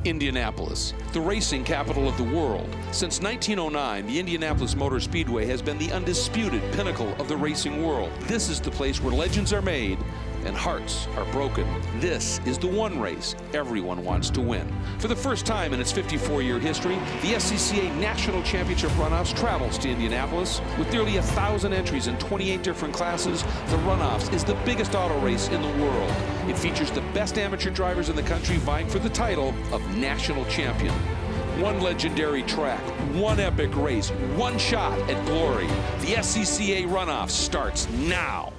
Indianapolis, the racing capital of the world. Since 1909, the Indianapolis Motor Speedway has been the undisputed pinnacle of the racing world. This is the place where legends are made and hearts are broken. This is the one race everyone wants to win. For the first time in its 54-year history, the SCCA National Championship Runoffs travels to Indianapolis. With nearly 1,000 entries in 28 different classes, the Runoffs is the biggest auto race in the world. It features the best amateur drivers in the country vying for the title of national champion. One legendary track, one epic race, one shot at glory. The SCCA Runoffs starts now.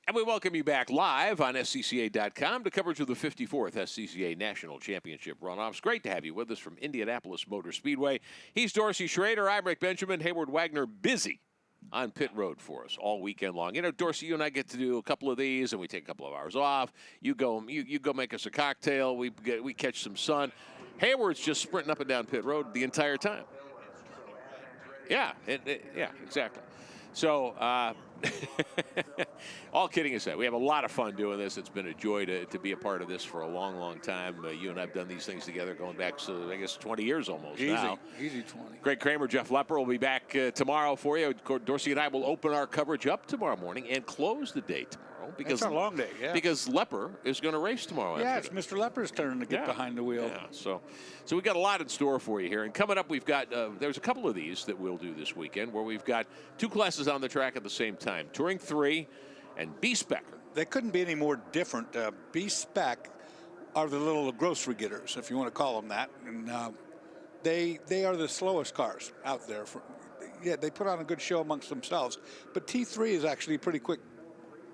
And we welcome you back live on SCCA.com to coverage of the 54th SCCA National Championship Runoffs. Great to have you with us from Indianapolis Motor Speedway. He's Dorsey Schrader. I'm Rick Benjamin. Hayward Wagner busy on pit road for us all weekend long. You know, Dorsey, you and I get to do a couple of these, and we take a couple of hours off. You go make us a cocktail. We catch some sun. Hayward's just sprinting up and down pit road the entire time. Yeah, yeah, exactly. So, all kidding aside, we have a lot of fun doing this. It's been a joy to be a part of this for a long, long time. You and I have done these things together going back, I guess, 20 years almost now. Easy 20. Greg Kramer, Jeff Lepper will be back tomorrow for you. Dorsey and I will open our coverage up tomorrow morning and close the day tomorrow. Because it's a long day, yeah. Because Lepper is going to race tomorrow. Yeah, it's Mr. Lepper's turn to get behind the wheel. Yeah, so we've got a lot in store for you here. And coming up, we've got, there's a couple of these that we'll do this weekend where we've got two classes on the track at the same time. Touring 3 and B-Spec. They couldn't be any more different. B-Spec are the little grocery getters, if you want to call them that. And they are the slowest cars out there. They put on a good show amongst themselves. But T3 is actually a pretty quick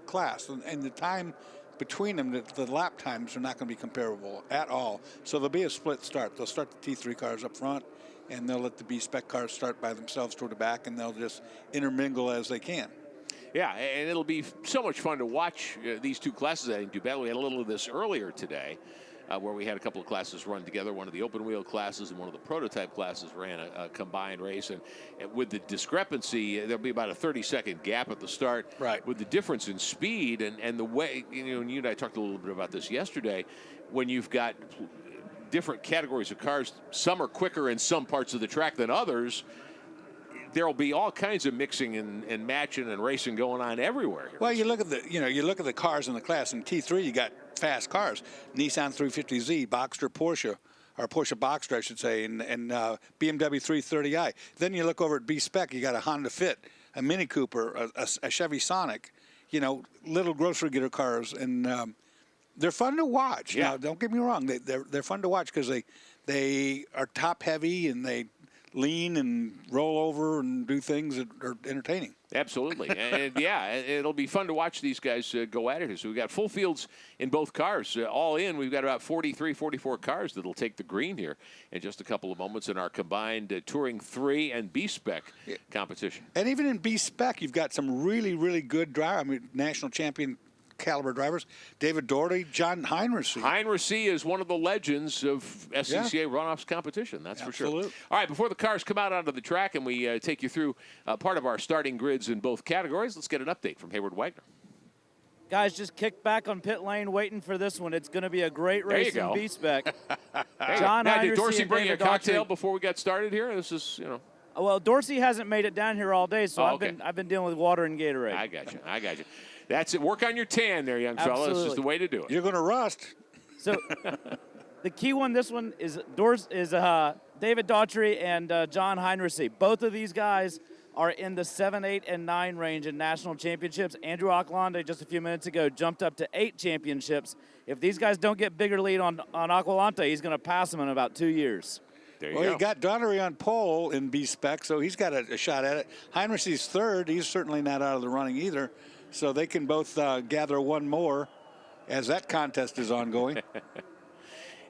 class, and the time between them, the lap times are not going to be comparable at all. So there'll be a split start. They'll start the T3 cars up front, and they'll let the B-Spec cars start by themselves toward the back, and they'll just intermingle as they can. Yeah, and it'll be so much fun to watch these two classes I think do battle. We had a little of this earlier today, where we had a couple of classes run together. One of the open wheel classes and one of the prototype classes ran a combined race. And with the discrepancy, there'll be about a 30-second gap at the start. Right. With the difference in speed and the way, and you and I talked a little bit about this yesterday, when you've got different categories of cars, some are quicker in some parts of the track than others. There'll be all kinds of mixing and matching and racing going on everywhere here. Well, you look at the cars in the class. In T3, you got fast cars: Nissan 350Z, Porsche Boxster, I should say, and BMW 330i. Then you look over at B-Spec, you got a Honda Fit, a Mini Cooper, a Chevy Sonic. Little grocery getter cars, and they're fun to watch. Yeah. Now, don't get me wrong; they're fun to watch because they are top heavy and they lean and roll over and do things that are entertaining. Absolutely. And yeah, it'll be fun to watch these guys go at it here. So we've got full fields in both cars. All in, we've got about 43, 44 cars that'll take the green here in just a couple of moments in our combined Touring 3 and B-Spec competition. And even in B-Spec, you've got some really, really good drivers. national champion caliber drivers. David Doherty, John Heinrichsey. Heinrichsey is one of the legends of SCCA Runoffs competition, that's for sure. All right, before the cars come out onto the track and we take you through part of our starting grids in both categories, let's get an update from Hayward Wagner. Guys, just kick back on pit lane waiting for this one. It's going to be a great race in B-Spec. John Heinrichsey. Did Dorsey bring you a cocktail before we got started here? This is, Well, Dorsey hasn't made it down here all day, so okay. I've been dealing with water and Gatorade. I got you. That's it. Work on your tan there, young fella. This is the way to do it. You're going to rust. So the key one, this one, is David Daughtry and John Heinrichsey. Both of these guys are in the 7, 8, and 9 range in national championships. Andrew Aquilante, just a few minutes ago, jumped up to 8 championships. If these guys don't get bigger lead on Aquilante, he's going to pass him in about 2 years. You got Daughtry on pole in B-Spec, so he's got a shot at it. Heinrichsey's third. He's certainly not out of the running either. So they can both gather one more as that contest is ongoing.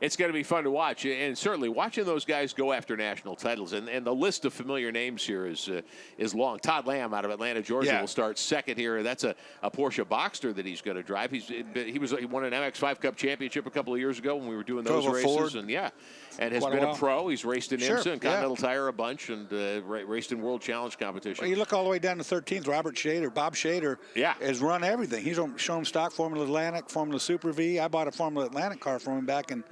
It's going to be fun to watch, and certainly watching those guys go after national titles. And the list of familiar names here is long. Todd Lamb out of Atlanta, Georgia, will start second here. That's a Porsche Boxster that he's going to drive. He won an MX5 Cup championship a couple of years ago when we were doing those races. Ford. And has been a pro. He's raced in IMSA and Continental Tire a bunch, and raced in World Challenge competition. Well, you look all the way down to 13th. Bob Shader, has run everything. He's shown him stock Formula Atlantic, Formula Super V. I bought a Formula Atlantic car from him back in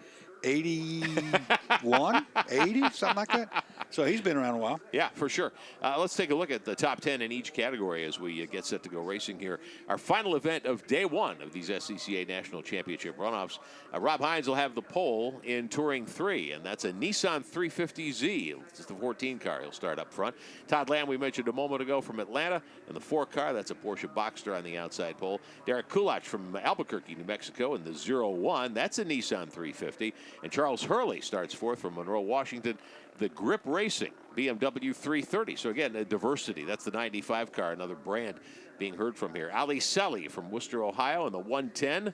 81, 80, something like that. So he's been around a while. Yeah, for sure. Let's take a look at the top 10 in each category as we get set to go racing here. Our final event of day one of these SCCA National Championship runoffs. Rob Hines will have the pole in Touring 3, and that's a Nissan 350Z. It's the 14 car. He'll start up front. Todd Lamb, we mentioned a moment ago, from Atlanta, and the 4 car. That's a Porsche Boxster on the outside pole. Derek Kulach from Albuquerque, New Mexico, in the 01. That's a Nissan 350. And Charles Hurley starts fourth from Monroe, Washington. The Grip Racing BMW 330. So again, a diversity. That's the 95 car, another brand being heard from here. Ali Selly from Worcester, Ohio, in the 110.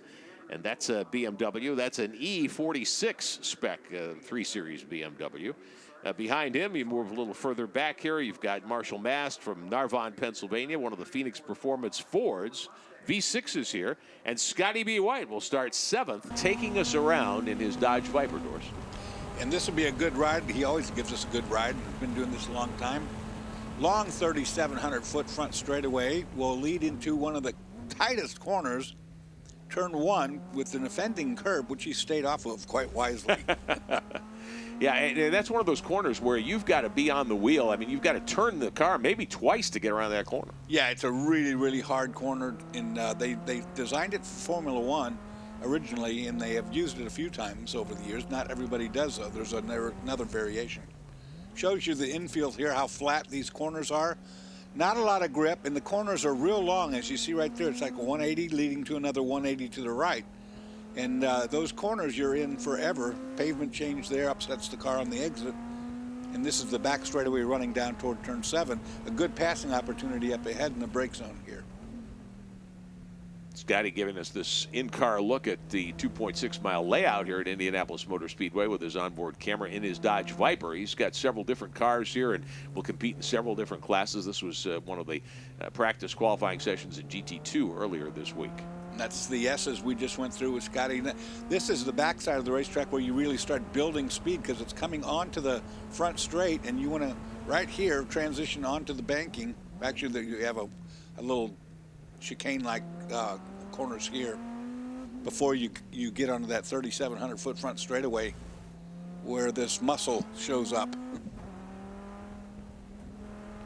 And that's a BMW. That's an E46 spec 3 Series BMW. Behind him, you move a little further back here. You've got Marshall Mast from Narvon, Pennsylvania, one of the Phoenix Performance Fords. V6s here. And Scotty B. White will start 7th, taking us around in his Dodge Viper, doors. And this will be a good ride. He always gives us a good ride. He's been doing this a long time. Long 3,700-foot front straightaway will lead into one of the tightest corners, turn 1, with an offending curb, which he stayed off of quite wisely. Yeah, and that's one of those corners where you've got to be on the wheel. I mean, you've got to turn the car maybe twice to get around that corner. Yeah, it's a really, really hard corner, and they designed it for Formula One originally, and they have used it a few times over the years. Not everybody does, though. There's another variation. Shows you the infield here, how flat these corners are. Not a lot of grip, and the corners are real long, as you see right there. It's like a 180 leading to another 180 to the right. And those corners you're in forever. Pavement change there upsets the car on the exit. And this is the back straightaway running down toward turn 7. A good passing opportunity up ahead in the brake zone here. Scotty giving us this in-car look at the 2.6-mile layout here at Indianapolis Motor Speedway with his onboard camera in his Dodge Viper. He's got several different cars here and will compete in several different classes. This was one of the practice qualifying sessions in GT2 earlier this week. That's the S's we just went through with Scotty. This is the backside of the racetrack where you really start building speed, because it's coming onto the front straight, and you want to, right here, transition onto the banking. Actually, you have a little chicane-like corners here before you get onto that 3,700-foot front straightaway where this muscle shows up.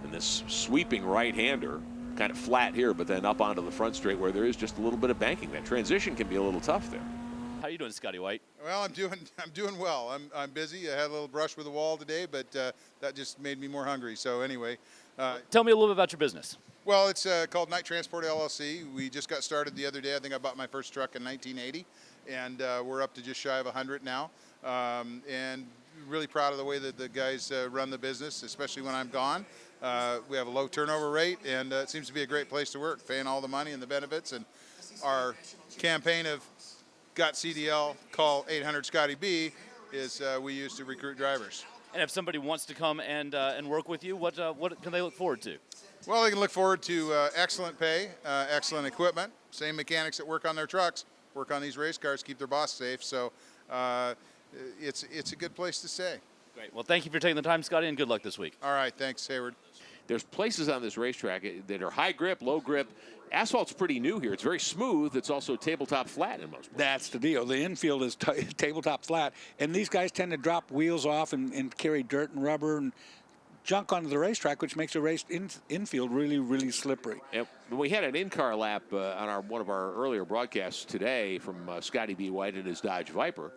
And this sweeping right-hander, kind of flat here, but then up onto the front straight where there is just a little bit of banking. That transition can be a little tough there. How you doing, Scotty White? Well, I'm doing well. I'm busy. I had a little brush with the wall today, but that just made me more hungry. So anyway, Tell me a little bit about your business. well, it's called Night Transport LLC. We just got started the other day. I think I bought my first truck in 1980, and we're up to just shy of 100 now. And really proud of the way that the guys run the business, especially when I'm gone. We have a low turnover rate, and it seems to be a great place to work, paying all the money and the benefits. And our campaign of Got CDL, call 800 Scotty B is we use to recruit drivers. And if somebody wants to come and work with you, what can they look forward to? Well, they can look forward to excellent pay, excellent equipment, same mechanics that work on their trucks, work on these race cars, keep their boss safe. So it's a good place to stay. Great. Well, thank you for taking the time, Scotty, and good luck this week. All right, thanks, Hayward. There's places on this racetrack that are high grip, low grip. Asphalt's pretty new here. It's very smooth. It's also tabletop flat in most places. That's the deal. The infield is tabletop flat, and these guys tend to drop wheels off and carry dirt and rubber and junk onto the racetrack, which makes the race infield really, really slippery. And we had an in-car lap on one of our earlier broadcasts today from Scotty B. White and his Dodge Viper,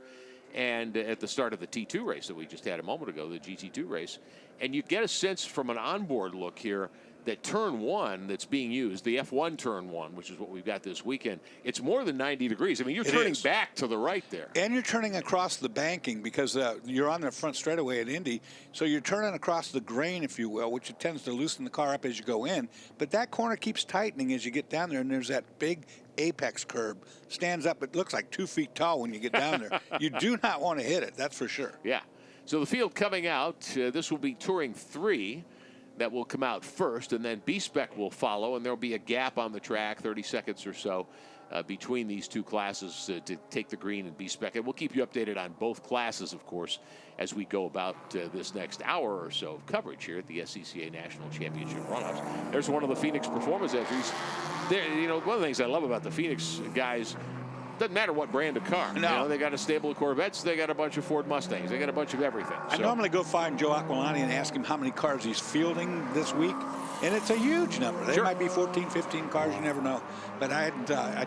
and at the start of the T2 race that we just had a moment ago, the GT2 race. And you get a sense from an onboard look here that turn 1 that's being used, the F1 turn 1, which is what we've got this weekend, it's more than 90 degrees. I mean, you're turning back to the right there. And you're turning across the banking because you're on the front straightaway at Indy. So you're turning across the grain, if you will, which it tends to loosen the car up as you go in. But that corner keeps tightening as you get down there, and there's that big apex curb. Stands up, it looks like 2 feet tall when you get down there. You do not want to hit it, that's for sure. Yeah. So the field coming out, this will be Touring 3. That will come out first, and then B-Spec will follow, and there'll be a gap on the track, 30 seconds or so, between these two classes to take the green and B-Spec. And we'll keep you updated on both classes, of course, as we go about this next hour or so of coverage here at the SCCA National Championship Runoffs. There's one of the Phoenix performance entries. There, you know, one of the things I love about the Phoenix guys, doesn't matter what brand of car. No. You know, they got a stable of Corvettes. They got a bunch of Ford Mustangs. They got a bunch of everything. I normally go find Joe Aquilani and ask him how many cars he's fielding this week, and it's a huge number. There might be 14, 15 cars, you never know. But I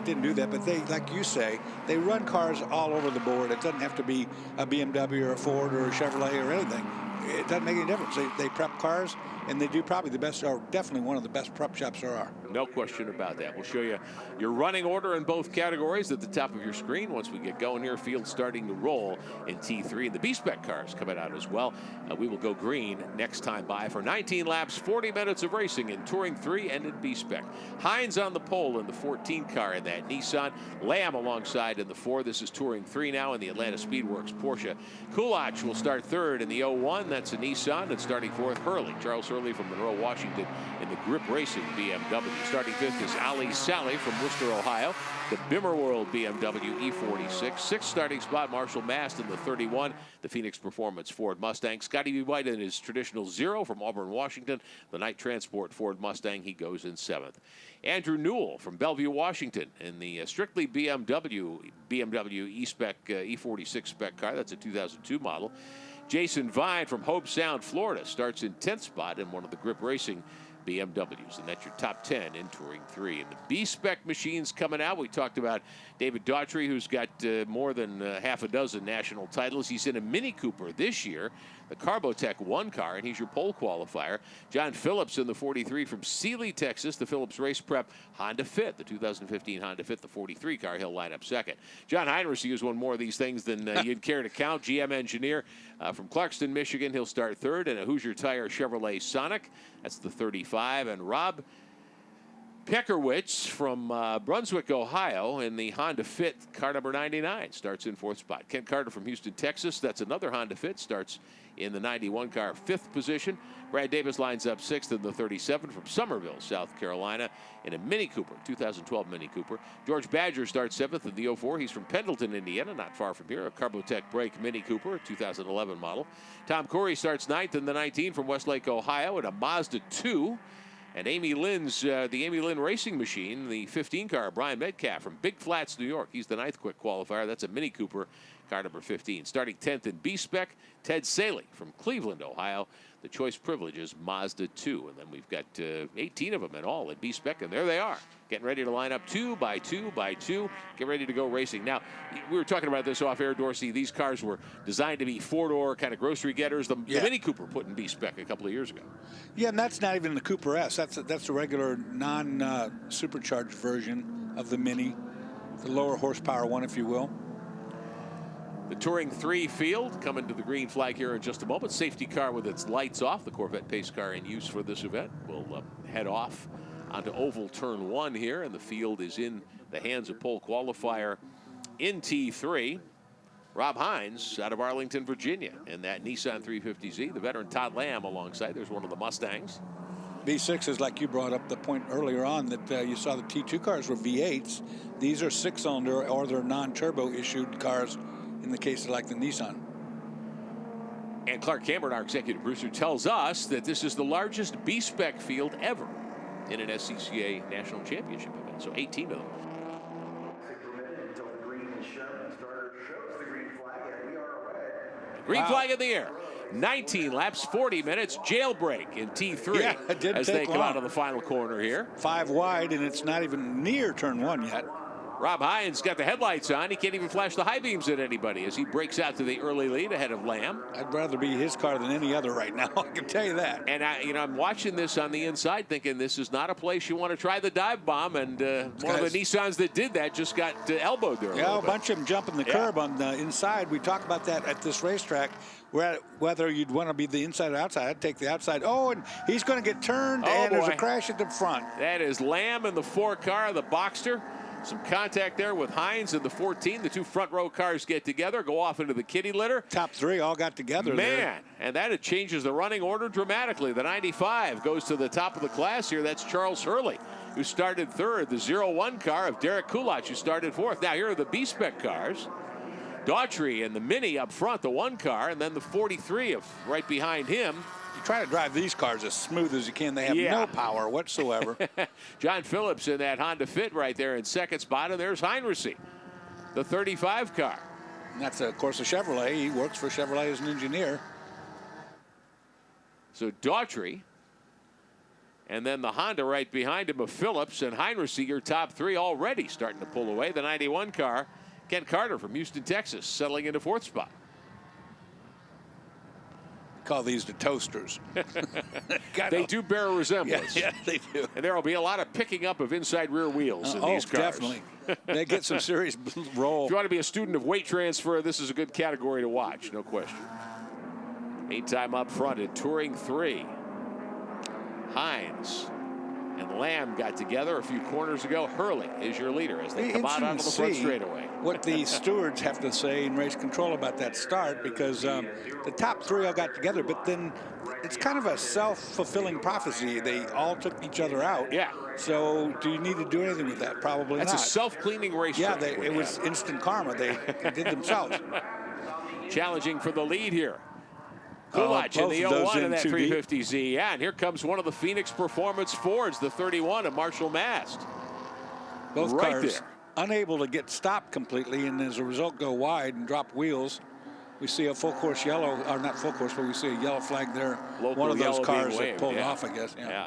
didn't do that. But they, like you say, they run cars all over the board. It doesn't have to be a BMW or a Ford or a Chevrolet or anything. It doesn't make any difference. They prep cars, and they do probably the best, or definitely one of the best prep shops there are. No question about that. We'll show you your running order in both categories at the top of your screen once we get going here. Field starting to roll in T3, and the B-Spec cars coming out as well. We will go green next time by for 19 laps, 40 minutes of racing in Touring 3 and in B-Spec. Hines on the pole in the 14 car in that Nissan. Lamb alongside in the 4. This is Touring 3 now in the Atlanta Speedworks Porsche. Kulach will start third in the 01. That's a Nissan. And starting fourth, Hurley. Charles Hurley from Monroe, Washington in the Grip Racing BMW. Starting fifth is Ali Sally from Worcester, Ohio. The Bimmer World BMW E46. Sixth starting spot, Marshall Mast in the 31. The Phoenix Performance Ford Mustang. Scotty B. White in his traditional 0 from Auburn, Washington. The Night Transport Ford Mustang. He goes in 7th. Andrew Newell from Bellevue, Washington in the strictly BMW E-Spec E46 spec car. That's a 2002 model. Jason Vine from Hobe Sound, Florida starts in 10th spot in one of the Grip Racing BMWs, and that's your top 10 in Touring 3. And the B-Spec machines coming out. We talked about David Daughtry, who's got more than half a dozen national titles. He's in a Mini Cooper this year, the Carbotech 1 car, and he's your pole qualifier. John Phillips in the 43 from Sealy, Texas, the Phillips Race Prep Honda Fit, the 2015 Honda Fit, the 43 car. He'll line up second. John Heinrichs has won more of these things than you'd care to count. GM engineer from Clarkston, Michigan. He'll start third in a Hoosier Tire Chevrolet Sonic. That's the 35. And Rob Peckerwitz from Brunswick, Ohio, in the Honda Fit, car number 99, starts in 4th spot. Ken Carter from Houston, Texas, that's another Honda Fit, starts in the 91 car, 5th position. Brad Davis lines up 6th in the 37 from Summerville, South Carolina, in a Mini Cooper, 2012 Mini Cooper. George Badger starts 7th in the 04. He's from Pendleton, Indiana, not far from here, a Carbotech Brake Mini Cooper, 2011 model. Tom Corey starts 9th in the 19 from Westlake, Ohio, in a Mazda 2. And Amy Lynn's, the Amy Lynn Racing Machine, the 15 car, Brian Metcalf from Big Flats, New York. He's the 9th quick qualifier. That's a Mini Cooper, car number 15. Starting 10th in B-Spec, Ted Saley from Cleveland, Ohio. The choice privilege is Mazda 2. And then we've got 18 of them in all at B-Spec, and there they are. Getting ready to line up 2 by 2 by 2. Get ready to go racing. Now, we were talking about this off air, Dorsey. These cars were designed to be four-door kind of grocery getters. The Mini Cooper put in B-Spec a couple of years ago. Yeah, and that's not even the Cooper S. That's a regular non-supercharged version of the Mini, the lower horsepower one, if you will. The Touring 3 field coming to the green flag here in just a moment. Safety car with its lights off. The Corvette pace car in use for this event. We'll head off onto oval turn 1 here, and the field is in the hands of pole qualifier in T3. Rob Hines out of Arlington, Virginia, in that Nissan 350Z. The veteran Todd Lamb alongside. There's one of the Mustangs. V6 is, like you brought up the point earlier on, that you saw the T2 cars were V8s. These are 6-cylinder or they're non-turbo issued cars in the case of like the Nissan. And Clark Cameron, our executive producer, tells us that this is the largest B-Spec field ever in an SCCA National Championship event. So 18 of them. Green flag in the air. 19 laps, 40 minutes, jailbreak in T3 Yeah, it didn't as they take come long. out of the final corner here. 5 wide, and it's not even near turn 1 yet. Rob Hines got the headlights on. He can't even flash the high beams at anybody as he breaks out to the early lead ahead of Lamb. I'd rather be his car than any other right now. I can tell you that. And I'm watching this on the inside, thinking this is not a place you want to try the dive bomb. And one of the Nissans that did that just got elbowed there. Yeah, a bunch of them jumping the curb on the inside. We talk about that at this racetrack. Whether you'd want to be the inside or outside, I'd take the outside. Oh, and he's going to get turned, and there's a crash at the front. That is Lamb in the 4 car, the Boxster. Some contact there with Hines in the 14. The 2 front row cars get together, go off into the kitty litter. Top 3 all got together there. And that it changes the running order dramatically. The 95 goes to the top of the class here. That's Charles Hurley, who started 3rd. The 01 car of Derek Kulach, who started 4th. Now here are the B-Spec cars. Daughtry and the Mini up front, the 1 car, and then the 43 right behind him. You try to drive these cars as smooth as you can. They have no power whatsoever. John Phillips in that Honda Fit right there in 2nd spot, and there's Heinrichs. the 35 car. And that's, of course, a Chevrolet. He works for Chevrolet as an engineer. So Daughtry, and then the Honda right behind him of Phillips and Heinrichs, your top three already starting to pull away. The 91 car, Ken Carter from Houston, Texas, settling into 4th spot. Call these the toasters. They do bear a resemblance. Yeah, they do. And there will be a lot of picking up of inside rear wheels in these cars. Definitely. They get some serious roll. If you want to be a student of weight transfer, this is a good category to watch, no question. Meantime, up front in Touring 3, Hines and Lamb got together a few corners ago. Hurley is your leader as they come out onto the front straightaway. What the stewards have to say in race control about that start, because the top three all got together, but then it's kind of a self-fulfilling prophecy. They all took each other out. Yeah. So do you need to do anything with that? Probably That's not. That's a self-cleaning race. Yeah, it was instant karma. They did themselves. Challenging for the lead here. Kulach in the 01 in that 350Z. Yeah, and here comes one of the Phoenix Performance Fords, the 31 of Marshall Mast. Both right cars there. Unable to get stopped completely, and as a result go wide and drop wheels. We see a full course yellow, or not full course, but we see a yellow flag there. Local one of those cars waved, that pulled off, I guess. Yeah.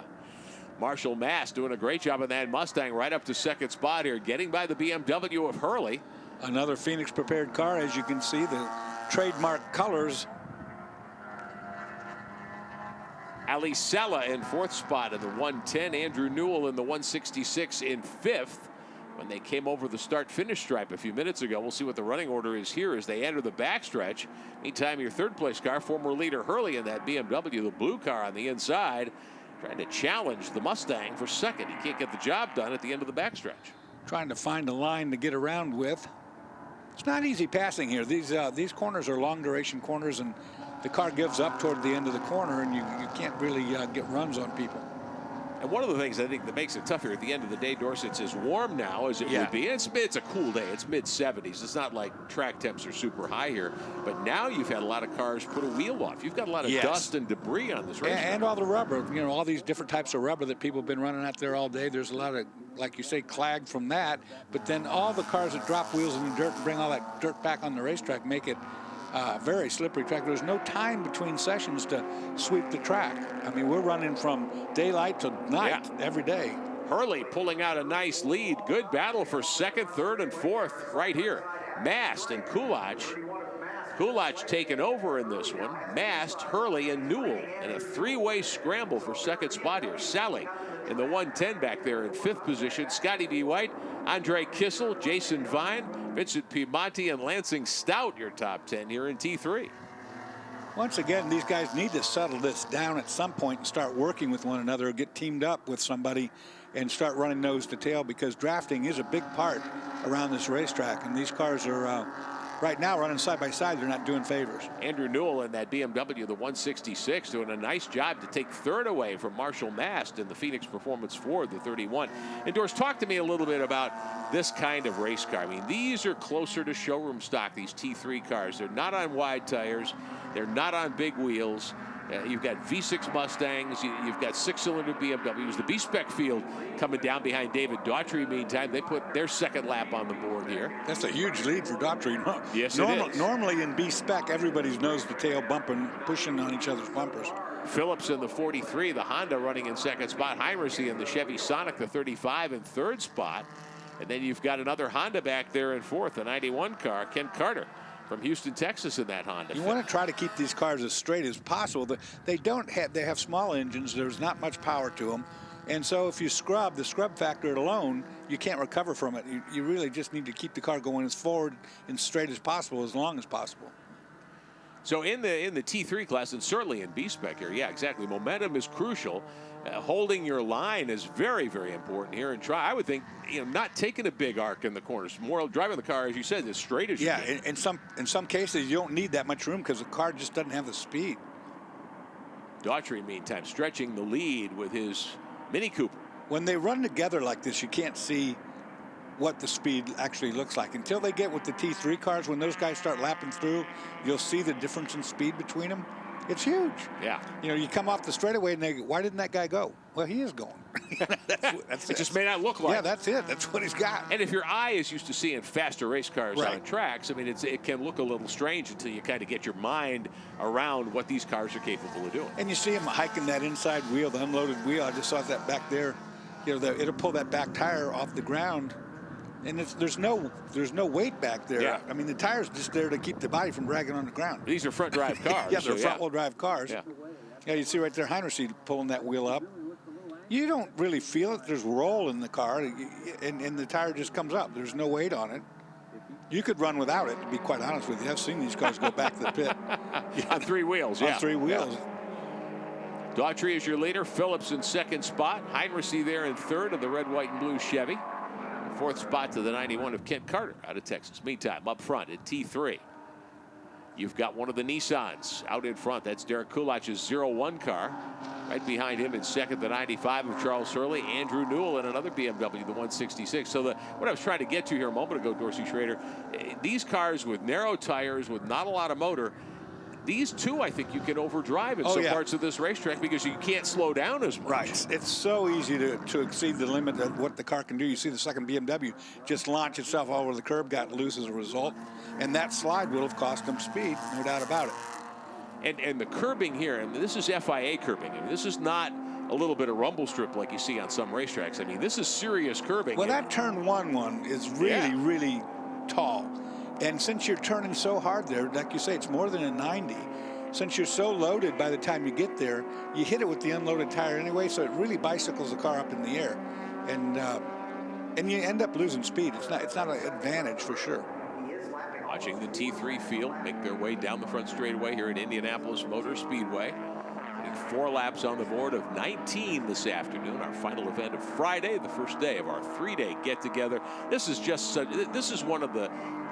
Marshall Mast doing a great job in that Mustang right up to 2nd spot here, getting by the BMW of Hurley. Another Phoenix prepared car, as you can see, the trademark colors. Ali Sella in 4th spot in the 110. Andrew Newell in the 166 in 5th. When they came over the start-finish stripe a few minutes ago. We'll see what the running order is here as they enter the backstretch. Meantime, your 3rd place car, former leader Hurley in that BMW, the blue car on the inside, trying to challenge the Mustang for 2nd. He can't get the job done at the end of the backstretch. Trying to find a line to get around with. It's not easy passing here. These corners are long-duration corners, and the car gives up toward the end of the corner, and you can't really get runs on people. And one of the things I think that makes it tough here at the end of the day, Dorsey, it's as warm now as it would be. It's a cool day. It's mid-70s. It's not like track temps are super high here. But now you've had a lot of cars put a wheel off. You've got a lot of dust and debris on this racetrack. And all the rubber, all these different types of rubber that people have been running out there all day. There's a lot of, like you say, clag from that. But then all the cars that drop wheels in the dirt and bring all that dirt back on the racetrack make it very slippery track. There's no time between sessions to sweep the track. I mean, we're running from daylight to night every day. Hurley pulling out a nice lead. Good battle for 2nd, 3rd, and 4th right here. Mast and Kulach. Kulach taking over in this one. Mast, Hurley, and Newell in a 3-way scramble for 2nd spot here. Sally in the 110 back there in 5th position. Scotty D. White, Andre Kissel, Jason Vine, Vincent Piemonte, and Lansing Stout, your top 10 here in T3. Once again, these guys need to settle this down at some point and start working with one another, or get teamed up with somebody and start running nose to tail, because drafting is a big part around this racetrack, and these cars are right now running side by side. They're not doing favors. Andrew Newell in that BMW, the 166, doing a nice job to take 3rd away from Marshall Mast in the Phoenix Performance Ford, the 31. And Doris, talk to me a little bit about this kind of race car. I mean, these are closer to showroom stock, these T3 cars. They're not on wide tires. They're not on big wheels. You've got V6 Mustangs. You've got 6-cylinder BMWs. The B-Spec field coming down behind David Daughtry. Meantime, they put their 2nd lap on the board here. That's a huge lead for Daughtry. Yes, it is. Normally in B-Spec, everybody's nose to tail bumping, pushing on each other's bumpers. Phillips in the 43, the Honda running in 2nd spot. Heinrichs in the Chevy Sonic, the 35 in 3rd spot. And then you've got another Honda back there in 4th, the 91 car, Ken Carter from Houston, Texas in that Honda. You want to try to keep these cars as straight as possible. They have small engines. There's not much power to them. And so if you scrub, the scrub factor alone, you can't recover from it. You really just need to keep the car going as forward and straight as possible, as long as possible. So in the T3 class, and certainly in B-Spec here, yeah, exactly. Momentum is crucial. Holding your line is very, very important here. And I would think, not taking a big arc in the corners, more driving the car, as you said, as straight as you can. Yeah, in some cases, you don't need that much room because the car just doesn't have the speed. Daughtry, meantime, stretching the lead with his Mini Cooper. When they run together like this, you can't see what the speed actually looks like. Until they get with the T3 cars, when those guys start lapping through, you'll see the difference in speed between them. It's huge. Yeah. You know, you come off the straightaway and they go, why didn't that guy go? Well, he is going. It just may not look like Yeah, that's it. That's what he's got. And if your eye is used to seeing faster race cars Right. on tracks, I mean, it can look a little strange until you kind of get your mind around what these cars are capable of doing. And you see him hiking that inside wheel, the unloaded wheel. I just saw that back there. You know, it'll pull that back tire off the ground, and there's no weight back there. Yeah. I mean, the tire's just there to keep the body from dragging on the ground. These are front drive cars. Yeah, they're so front-wheel drive cars. Yeah. Yeah, you see right there, Heinrichs pulling that wheel up. You don't really feel it. There's roll in the car, and the tire just comes up. There's no weight on it. You could run without it, to be quite honest with you. I've seen these cars go back to the pit. On three wheels, yeah. On three wheels. Daughtry is your leader. Phillips in second spot. Heinrichs there in third of the red, white, and blue Chevy. Fourth spot to the 91 of Kent Carter out of Texas. Meantime, up front at T3, you've got one of the Nissans out in front. That's Derek Kulach's 01 car. Right behind him in second, the 95 of Charles Hurley. Andrew Newell in another BMW, the 166. So what I was trying to get to here a moment ago, Dorsey Schrader, these cars with narrow tires, with not a lot of motor, these two, I think you can overdrive in some parts of this racetrack because you can't slow down as much. Right. It's so easy to exceed the limit of what the car can do. You see the second BMW just launch itself all over the curb, got loose as a result. And that slide will have cost them speed, no doubt about it. And the curbing here, and this is FIA curbing. I mean, this is not a little bit of rumble strip like you see on some racetracks. I mean, this is serious curbing. Well, that turn one is really, really tall. And since you're turning so hard there, like you say, it's more than a 90. Since you're so loaded by the time you get there, you hit it with the unloaded tire anyway, so it really bicycles the car up in the air. And you end up losing speed. It's not an advantage for sure. Watching the T3 field make their way down the front straightaway here at Indianapolis Motor Speedway. Getting 4 laps on the board of 19 this afternoon, our final event of Friday, the first day of our 3-day get-together. This is one of the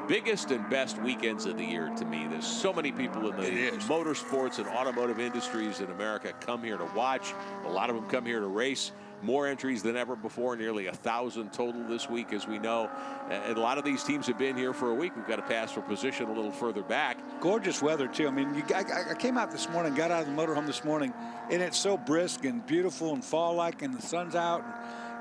biggest and best weekends of the year to me. There's so many people in the motorsports and automotive industries in America come here to watch. A lot of them come here to race. More entries than ever before, nearly 1,000 total this week, as we know. And a lot of these teams have been here for a week. We've got to pass for position a little further back. Gorgeous weather, too. I mean, I came out this morning, got out of the motorhome this morning, and it's so brisk and beautiful and fall-like, and the sun's out,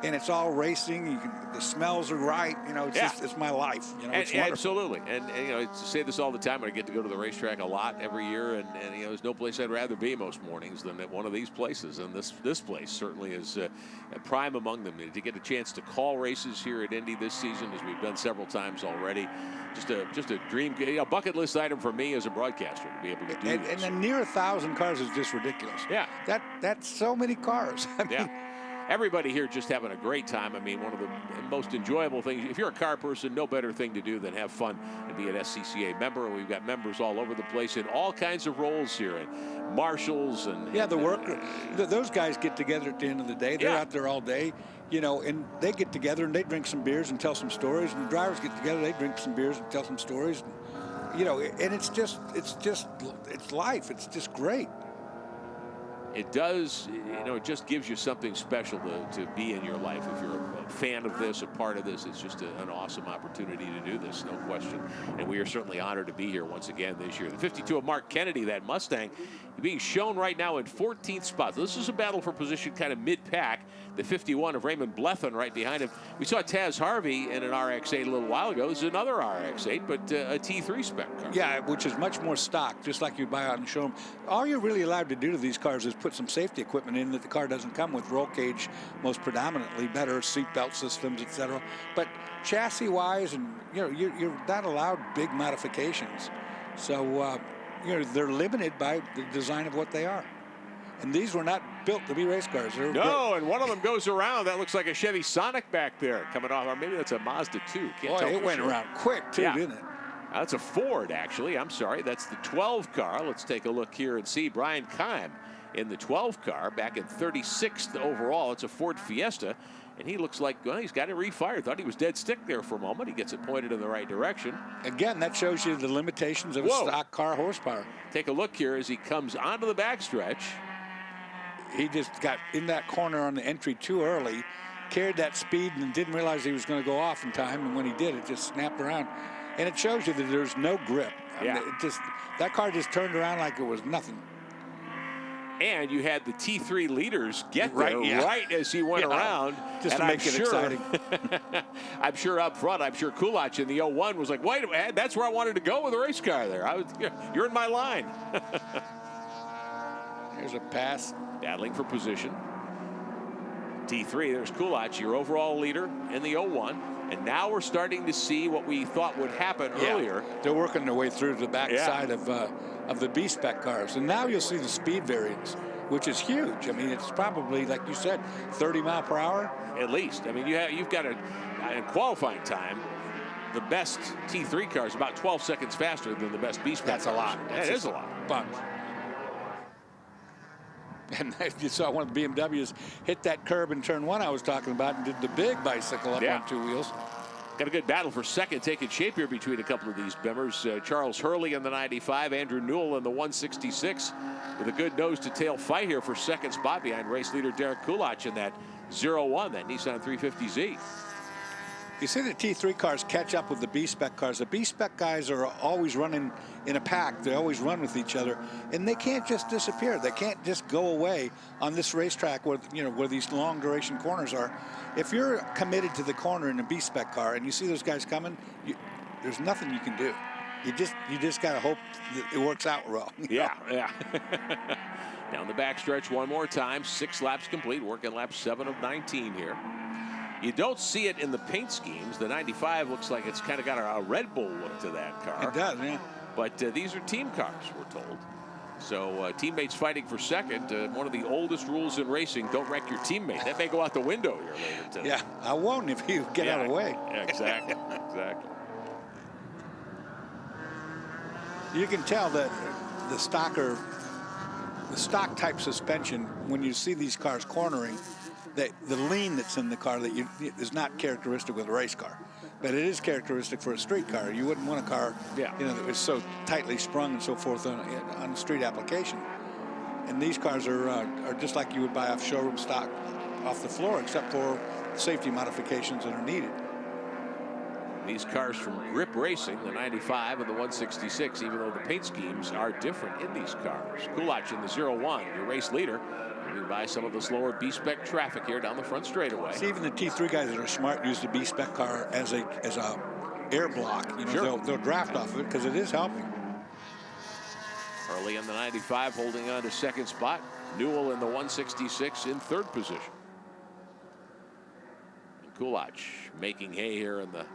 and it's all racing. The smells are right. You know, it's my life. You know, it's wonderful. Absolutely. And you know, I say this all the time. I get to go to the racetrack a lot every year, and you know, there's no place I'd rather be most mornings than at one of these places. And this place certainly is prime among them. To get a chance to call races here at Indy this season, as we've done several times already, just a dream, bucket list item for me as a broadcaster to be able to do this. And then near 1,000 cars is just ridiculous. Yeah. That's so many cars. I mean, yeah. Everybody here just having a great time. I mean, one of the most enjoyable things. If you're a car person, no better thing to do than have fun and be an SCCA member. And we've got members all over the place in all kinds of roles here, and marshals and the worker. Those guys get together at the end of the day. They're out there all day, you know, and they get together and they drink some beers and tell some stories. And the drivers get together, they drink some beers and tell some stories. And, you know, and it's life. It's just great. It does, you know, it just gives you something special to be in your life. If you're a fan of this, a part of this, it's just an awesome opportunity to do this, no question. And we are certainly honored to be here once again this year. The 52 of Mark Kennedy, that Mustang, being shown right now in 14th spot. This is a battle for position kind of mid-pack. The 51 of Raymond Blethyn right behind him. We saw Taz Harvey in an RX-8 a little while ago. This is another RX-8, but a T3 spec car. Yeah, which is much more stock, just like you buy out and show them. All you're really allowed to do to these cars is put some safety equipment in that the car doesn't come with. Roll cage, most predominantly, better seatbelt systems, etc. But chassis-wise, and you know, you're not allowed big modifications. So you know, they're limited by the design of what they are. And these were not built to be race cars. No, and one of them goes around. That looks like a Chevy Sonic back there coming off. Or maybe that's a Mazda 2. Can't tell it went sure. around quick, too, didn't it? That's a Ford, actually. I'm sorry. That's the 12 car. Let's take a look here and see. Brian Keim in the 12 car, back in 36th overall. It's a Ford Fiesta. And he looks like, well, he's got it refired. Thought he was dead stick there for a moment. He gets it pointed in the right direction. Again, that shows you the limitations of a stock car horsepower. Take a look here as he comes onto the backstretch. He just got in that corner on the entry too early, carried that speed and didn't realize he was going to go off in time. And when he did, it just snapped around. And it shows you that there's no grip. I mean, that car just turned around like it was nothing. And you had the T3 leaders get there Right, right as he went around. Just and to make it exciting. I'm sure up front, I'm sure Kulach in the 01 was like, wait a minute, that's where I wanted to go with a race car there. You're in my line. Here's a pass. Battling for position. T3, there's Kulach, your overall leader in the 01. And now we're starting to see what we thought would happen earlier. They're working their way through to the back side of the B-Spec cars. And now you'll see the speed variance, which is huge. I mean, it's probably, like you said, 30 mile per hour. At least. I mean, you've got in qualifying time, the best T3 car is about 12 seconds faster than the best B-Spec. That's a lot. That is a lot. Bunch. And you saw one of the BMWs hit that curb in turn 1 I was talking about and did the big bicycle up on 2 wheels. Got a good battle for second taking shape here between a couple of these members. Charles Hurley in the 95, Andrew Newell in the 166, with a good nose-to-tail fight here for second spot behind race leader Derek Kulach in that 01, that Nissan 350Z. You see the T3 cars catch up with the B-Spec cars. The B-Spec guys are always running in a pack. They always run with each other, and they can't just disappear. They can't just go away on this racetrack where where these long duration corners are. If you're committed to the corner in a B-Spec car and you see those guys coming, there's nothing you can do. You just got to hope that it works out well. Yeah. Down the backstretch one more time. 6 laps complete. Working lap 7 of 19 here. You don't see it in the paint schemes. The 95 looks like it's kind of got a Red Bull look to that car. It does, yeah. But these are team cars, we're told. So teammates fighting for second. One of the oldest rules in racing, don't wreck your teammate. That may go out the window here later today. Yeah, I won't if you get out of the way. Yeah, exactly. Exactly. You can tell that the stock type suspension, when you see these cars cornering, that the lean that's in the car is not characteristic with a race car, but it is characteristic for a street car. You wouldn't want a car, that was so tightly sprung and so forth on a street application. And these cars are just like you would buy off showroom stock off the floor, except for safety modifications that are needed. These cars from Grip Racing, the 95 and the 166, even though the paint schemes are different in these cars. Kulach in the 01, your race leader. Moving by some of the slower B-Spec traffic here down the front straightaway. See, even the T3 guys that are smart use the B-Spec car as a air block. They'll draft off of it because it is helping. Early in the 95 holding on to second spot. Newell in the 166 in third position. And Kulach making hay here in the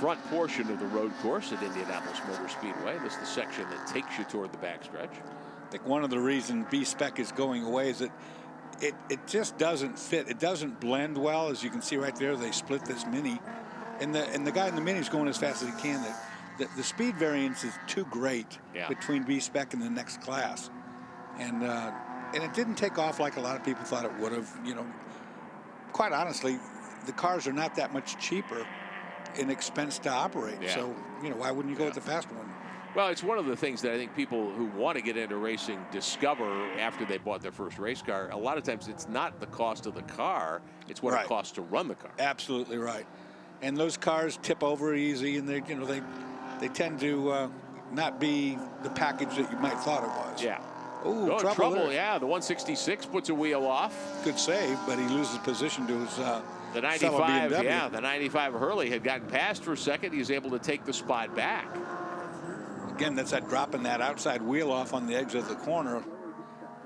front portion of the road course at Indianapolis Motor Speedway. This is the section that takes you toward the backstretch. I think one of the reasons B-Spec is going away is that it just doesn't fit. It doesn't blend well. As you can see right there, they split this Mini, and the guy in the Mini is going as fast as he can. The speed variance is too great between B-Spec and the next class, and it didn't take off like a lot of people thought it would have. Quite honestly, the cars are not that much cheaper in expense to operate. So why wouldn't you go with the faster one? Well, it's one of the things that I think people who want to get into racing discover after they bought their first race car. A lot of times it's not the cost of the car, it's what it costs to run the car. Absolutely right. And those cars tip over easy, and they tend to not be the package that you might thought it was. Yeah. Ooh, trouble. Yeah, the 166 puts a wheel off. Good save, but he loses position to his the 95, the 95 Hurley had gotten past for a second. He was able to take the spot back. Again, that's that dropping that outside wheel off on the edge of the corner.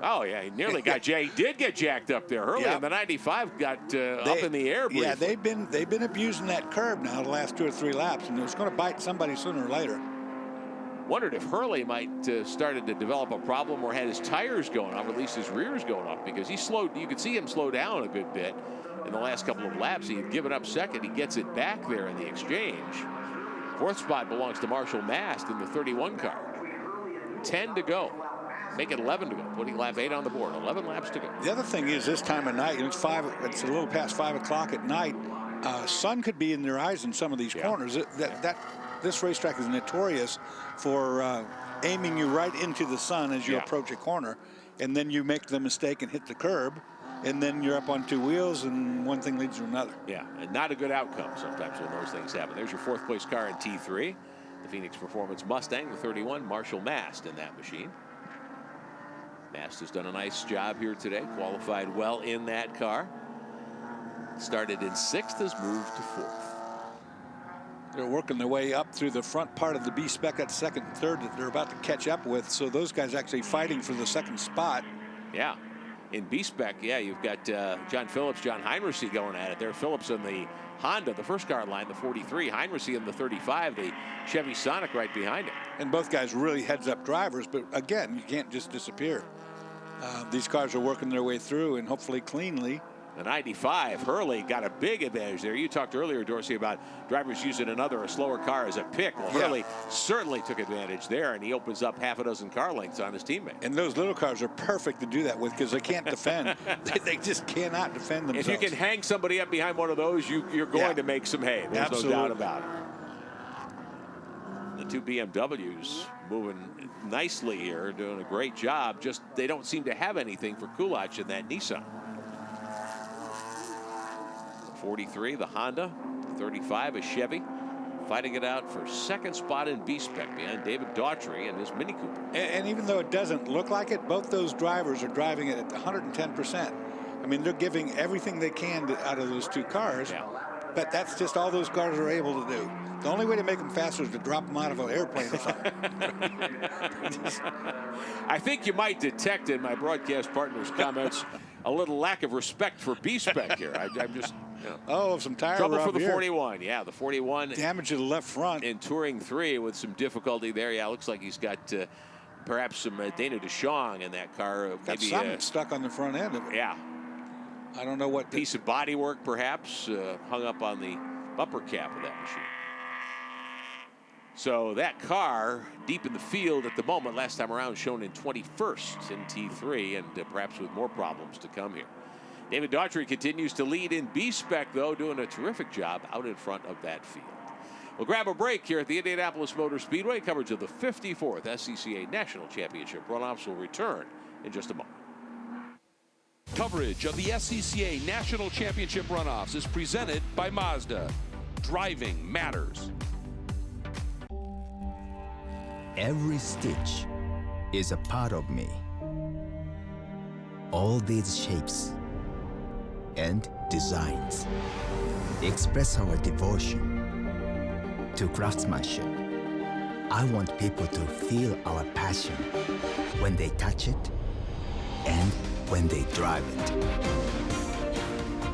Oh, yeah, he nearly got jacked. He did get jacked up there. Hurley and the 95 got up in the air briefly. Yeah, they've been abusing that curb now the last 2 or 3 laps, and it was going to bite somebody sooner or later. Wondered if Hurley might started to develop a problem or had his tires going off, or at least his rears going off, because he slowed. You could see him slow down a good bit in the last couple of laps. He had given up second. He gets it back there in the exchange. Fourth spot belongs to Marshall Mast in the 31 car. 10 to go. Make it 11 to go. Putting lap 8 on the board. 11 laps to go. The other thing is this time of night, it's a little past 5 o'clock at night. Sun could be in their eyes in some of these corners. This racetrack is notorious for aiming you right into the sun as you approach a corner, and then you make the mistake and hit the curb, and then you're up on 2 wheels, and one thing leads to another. Yeah, and not a good outcome sometimes when those things happen. There's your 4th place car in T3. The Phoenix Performance Mustang, the 31, Marshall Mast in that machine. Mast has done a nice job here today, qualified well in that car. Started in 6th, has moved to 4th. They're working their way up through the front part of the B-Spec at 2nd and 3rd that they're about to catch up with. So those guys actually fighting for the 2nd spot. Yeah. In B-Spec, yeah, you've got John Phillips, John Heinrichsey going at it there. Phillips in the Honda, the first car line, the 43. Heinrichsey in the 35, the Chevy Sonic right behind him. And both guys really heads-up drivers, but again, you can't just disappear. These cars are working their way through, and hopefully cleanly. The 95, Hurley got a big advantage there. You talked earlier, Dorsey, about drivers using a slower car as a pick. Well, Hurley certainly took advantage there, and he opens up half a dozen car lengths on his teammate. And those little cars are perfect to do that with because they can't defend. They just cannot defend themselves. If you can hang somebody up behind one of those, you're going to make some hay. There's Absolutely. no doubt about it. The two BMWs moving nicely here, doing a great job. Just they don't seem to have anything for Kulach in that Nissan. 43, the Honda, 35, a Chevy, fighting it out for 2nd spot in B-Spec behind David Daughtry and his Mini Cooper. And even though it doesn't look like it, both those drivers are driving it at 110%. I mean, they're giving everything they can out of those two cars. Yeah. But that's just all those cars are able to do. The only way to make them faster is to drop them out of an airplane or something. I think you might detect in my broadcast partner's comments a little lack of respect for B-Spec here. I'm just... Oh, some tire trouble rub for the here. 41. Yeah, the 41. Damage to the left front. In Touring 3 with some difficulty there. Yeah, looks like he's got perhaps some Dana DeShong in that car. Got Maybe something stuck on the front end of it. Yeah. I don't know what. Piece of bodywork perhaps hung up on the bumper cap of that machine. So that car deep in the field at the moment, last time around shown in 21st in T3 and perhaps with more problems to come here. David Daughtry continues to lead in B-Spec, though, doing a terrific job out in front of that field. We'll grab a break here at the Indianapolis Motor Speedway. Coverage of the 54th SCCA National Championship runoffs will return in just a moment. Coverage of the SCCA National Championship runoffs is presented by Mazda. Driving matters. Every stitch is a part of me. All these shapes and designs express our devotion to craftsmanship. I want people to feel our passion when they touch it and when they drive it.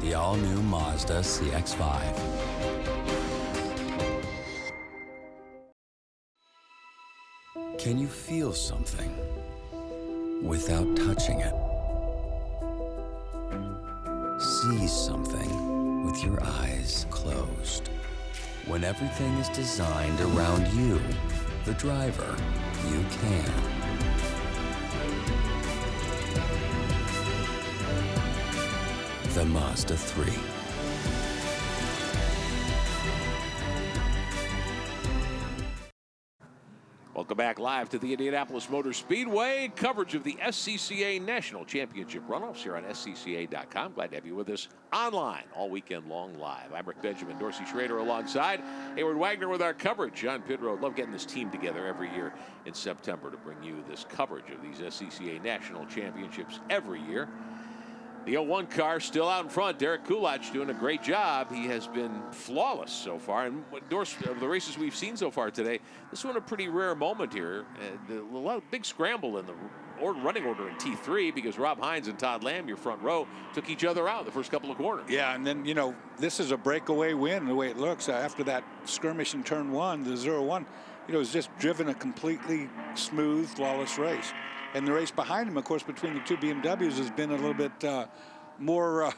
The all-new Mazda CX-5. Can you feel something without touching it? See something with your eyes closed. When everything is designed around you, the driver, you can. The Mazda 3. Welcome back live to the Indianapolis Motor Speedway. Coverage of the SCCA National Championship runoffs here on SCCA.com. Glad to have you with us online all weekend long live. I'm Rick Benjamin, Dorsey Schrader alongside Hayward Wagner with our coverage on pit road. Love getting this team together every year in September to bring you this coverage of these SCCA National Championships every year. The 01 car still out in front. Derek Kulach doing a great job. He has been flawless so far. And of the races we've seen so far today, this one a pretty rare moment here. A lot of big scramble in the running order in T3 because Rob Hines and Todd Lamb, your front row, took each other out the first couple of corners. Yeah, and then, you know, this is a breakaway win the way it looks. After that skirmish in turn 1, the 0-1, you know, it's just driven a completely smooth, flawless race. And the race behind him, of course, between the two BMWs has been a little bit more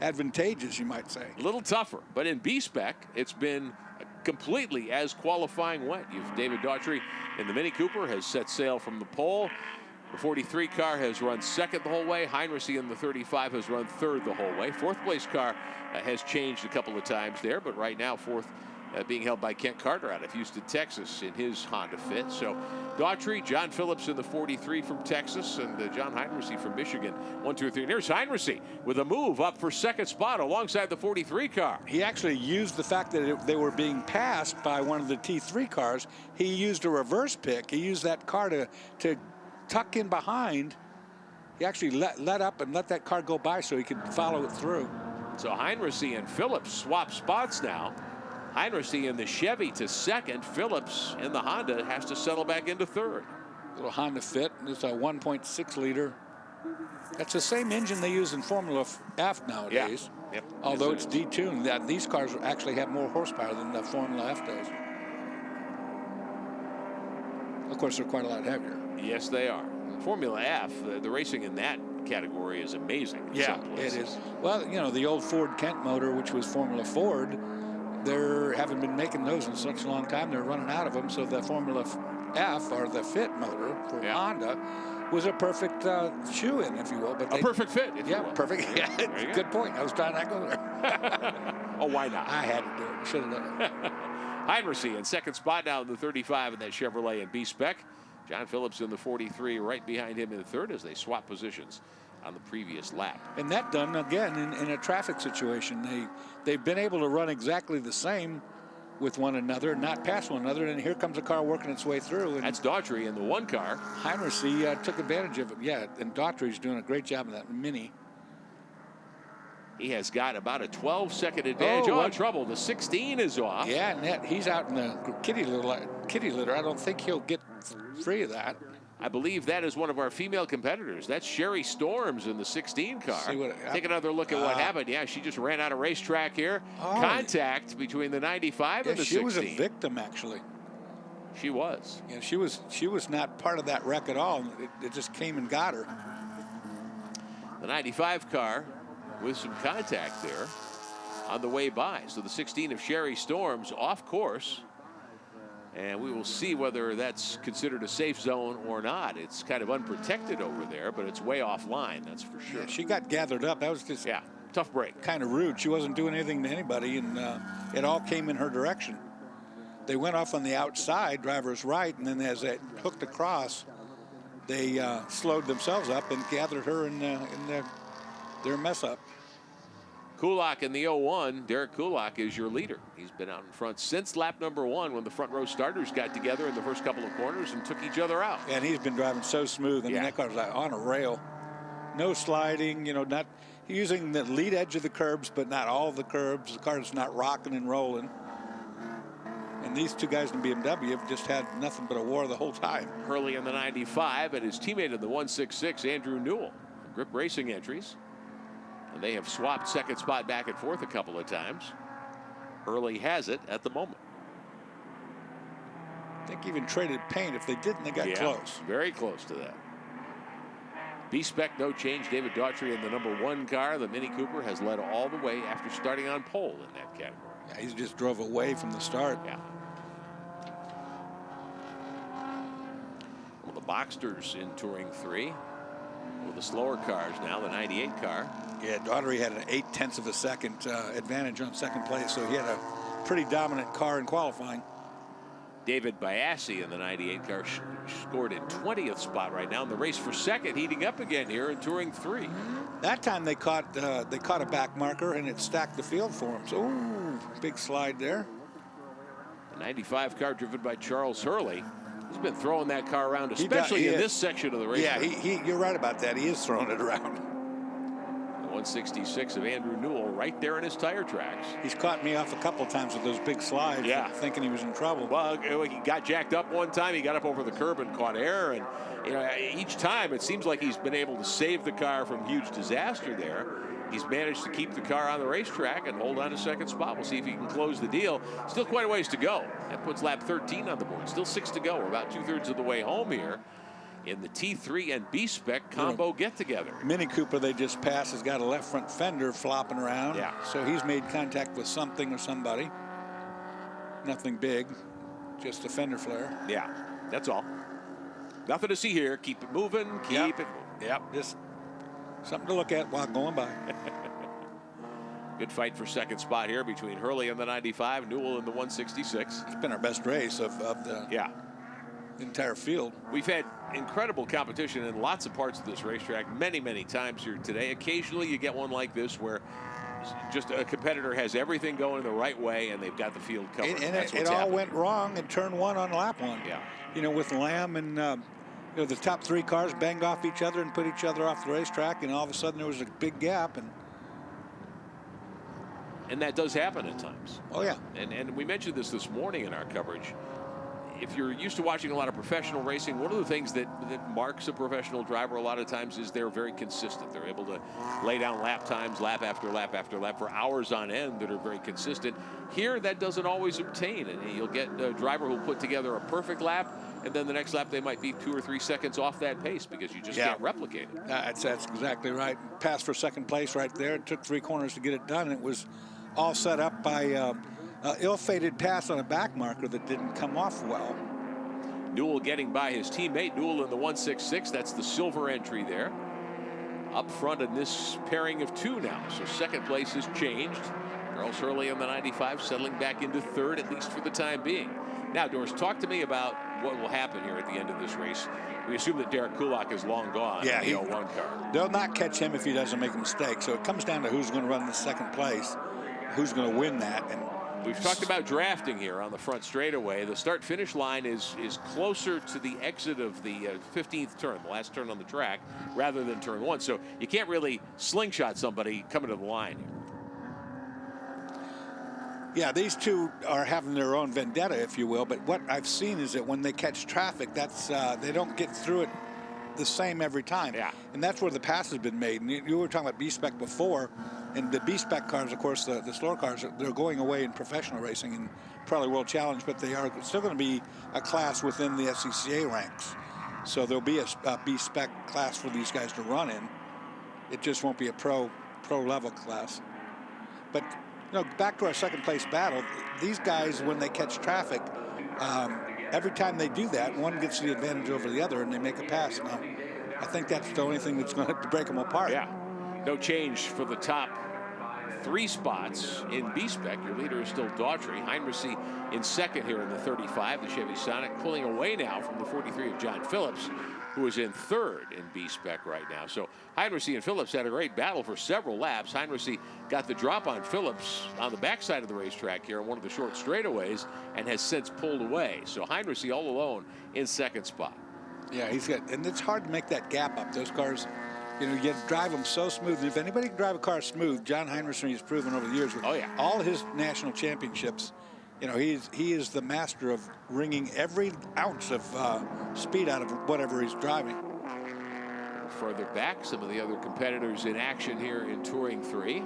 advantageous, you might say. A little tougher, but in B-Spec, it's been completely as qualifying went. David Daughtry in the Mini Cooper has set sail from the pole. The 43 car has run second the whole way. Heinrichsey in the 35 has run third the whole way. Fourth place car has changed a couple of times there, but right now fourth being held by Kent Carter out of Houston, Texas in his Honda Fit. So Daughtry, John Phillips in the 43 from Texas, and John Heinrichsey from Michigan. 1, 2, 3. And here's Heinrichsey with a move up for second spot alongside the 43 car. He actually used the fact that they were being passed by one of the T3 cars. He used a reverse pick. He used that car to tuck in behind. He actually let up and let that car go by so he could follow it through. So Heinrichs and Phillips swap spots now. Heinrichs in the Chevy to second. Phillips in the Honda has to settle back into third. Little Honda Fit. It's a 1.6 liter. That's the same engine they use in Formula F nowadays. Yeah. Yep. Although Yes, it's it is. detuned. That these cars actually have more horsepower than the Formula F does. Of course, they're quite a lot heavier. Yes, they are. Formula F, the racing in that category is amazing. in some it places. is. Well, you know, the old Ford Kent motor, which was Formula Ford, they haven't been making those in such a long time. They're running out of them. So the Formula F, or the Fit motor for Honda, was a perfect shoe-in, if you will. But A perfect fit, if you yeah, will. perfect. Yeah, There you good point. I was trying to go there. Oh, why not? I had to do it. Should have done it. Heinrichs in second spot now in the 35 in that Chevrolet and B-Spec. John Phillips in the 43 right behind him in third as they swap positions on the previous lap. And that done again in a traffic situation. They've been able to run exactly the same with one another, not pass one another. And here comes a car working its way through. And That's Daughtry in the one car. Heinrichs took advantage of it. Yeah, and Daughtry's doing a great job in that Mini. He has got about a 12-second advantage. Oh, what? Trouble. The 16 is off. Yeah, and he's out in the kitty litter. I don't think he'll get free of that. I believe that is one of our female competitors. That's Sherry Storms in the 16 car. Take another look at what happened. Yeah, she just ran out of racetrack here. Contact between the 95 and the 16. She was a victim, actually. She was. Yeah, she was not part of that wreck at all. It just came and got her. The 95 car with some contact there on the way by. So the 16 of Sherry Storms off course. And we will see whether that's considered a safe zone or not. It's kind of unprotected over there, but it's way offline, that's for sure. Yeah, she got gathered up. That was just tough break. Kind of rude. She wasn't doing anything to anybody, and it all came in her direction. They went off on the outside, driver's right, and then as they hooked across, they slowed themselves up and gathered her in their mess up. Kulak in the 01. Derek Kulak is your leader. He's been out in front since lap number 1 when the front row starters got together in the first couple of corners and took each other out. And he's been driving so smooth. I mean, that car's like on a rail. No sliding, not using the lead edge of the curbs, but not all of the curbs. The car's not rocking and rolling. And these two guys in BMW have just had nothing but a war the whole time. Hurley in the 95 and his teammate in the 166, Andrew Newell. Grip Racing entries. And they have swapped second spot back and forth a couple of times. Hurley has it at the moment. I think even traded paint. If they didn't, they got close. Very close to that. B-Spec, no change. David Daughtry in the number 1 car. The Mini Cooper has led all the way after starting on pole in that category. Yeah, he just drove away from the start. Yeah. Well, the Boxsters in Touring 3. With the slower cars now, the 98 car. Yeah, Daughtry had an 0.8 of a second advantage on second place, so he had a pretty dominant car in qualifying. David Biassi in the 98 car scored in 20th spot right now in the race for second, heating up again here in Touring 3. That time they caught a back marker and it stacked the field for him. So, ooh, big slide there. The 95 car driven by Charles Hurley. He's been throwing that car around, especially in this section of the race. Yeah, you're right about that. He is throwing it around. The 166 of Andrew Newell right there in his tire tracks. He's caught me off a couple of times with those big slides, thinking he was in trouble. Well, he got jacked up one time. He got up over the curb and caught air. And each time it seems like he's been able to save the car from huge disaster there. He's managed to keep the car on the racetrack and hold on to second spot. We'll see if he can close the deal. Still quite a ways to go. That puts lap 13 on the board. Still 6 to go. We're about 2/3 of the way home here in the T3 and B-Spec combo get-together. Mini Cooper they just passed has got a left front fender flopping around. Yeah. So he's made contact with something or somebody. Nothing big, just a fender flare. Yeah, that's all. Nothing to see here. Keep it moving. Keep it moving. Yep, just something to look at while going by. Good fight for second spot here between Hurley in the 95, Newell in the 166. It's been our best race of the entire field. We've had incredible competition in lots of parts of this racetrack many, many times here today. Occasionally you get one like this where just a competitor has everything going the right way and they've got the field covered. And it all went wrong in turn 1 on lap 1. Yeah. With Lamb and You know, the top 3 cars banged off each other and put each other off the racetrack, and all of a sudden there was a big gap. And that does happen at times. Oh, yeah. And we mentioned this morning in our coverage. If you're used to watching a lot of professional racing, one of the things that marks a professional driver a lot of times is they're very consistent. They're able to lay down lap times, lap after lap after lap, for hours on end that are very consistent. Here, that doesn't always obtain, and you'll get a driver who'll put together a perfect lap, and then the next lap they might be 2 or 3 seconds off that pace because you just can't replicate it. That's exactly right. Passed for second place right there. It took 3 corners to get it done. It was all set up by ill-fated pass on a back marker that didn't come off well. Newell getting by his teammate. Newell in the 166. That's the silver entry there. Up front in this pairing of 2 now. So second place has changed. Charles Hurley in the 95 settling back into 3rd, at least for the time being. Now, Doris, talk to me about what will happen here at the end of this race. We assume that Derek Kulak is long gone in the 01 car. They'll not catch him if he doesn't make a mistake. So it comes down to who's going to run the second place, who's going to win that. And we've talked about drafting here on the front straightaway. The start-finish line is closer to the exit of the 15th turn, the last turn on the track, rather than turn 1. So you can't really slingshot somebody coming to the line here. Yeah, these 2 are having their own vendetta, if you will. But what I've seen is that when they catch traffic, that's they don't get through it the same every time. Yeah. And that's where the pass has been made. And you were talking about B-Spec before. And the B-Spec cars, of course, the slower cars, they're going away in professional racing and probably World Challenge, but they are still going to be a class within the SCCA ranks. So there'll be a B-Spec class for these guys to run in. It just won't be a pro level class. But you know, back to our second place battle, these guys, when they catch traffic, every time they do that, one gets the advantage over the other and they make a pass. Now, I think that's the only thing that's going to break them apart. Yeah. No change for the top 3 spots in B-Spec. Your leader is still Daughtry. Heinrichsey in second here in the 35, the Chevy Sonic, pulling away now from the 43 of John Phillips, who is in 3rd in B-Spec right now. So Heinrichsey and Phillips had a great battle for several laps. Heinrichsey got the drop on Phillips on the backside of the racetrack here on one of the short straightaways and has since pulled away. So Heinrichsey all alone in 2nd spot. Yeah, he's got, and it's hard to make that gap up. Those cars, you know, you drive them so smooth. And if anybody can drive a car smooth, John Heinrichsey has proven over the years with all his national championships. You know, he is the master of wringing every ounce of speed out of whatever he's driving. Further back, some of the other competitors in action here in Touring 3.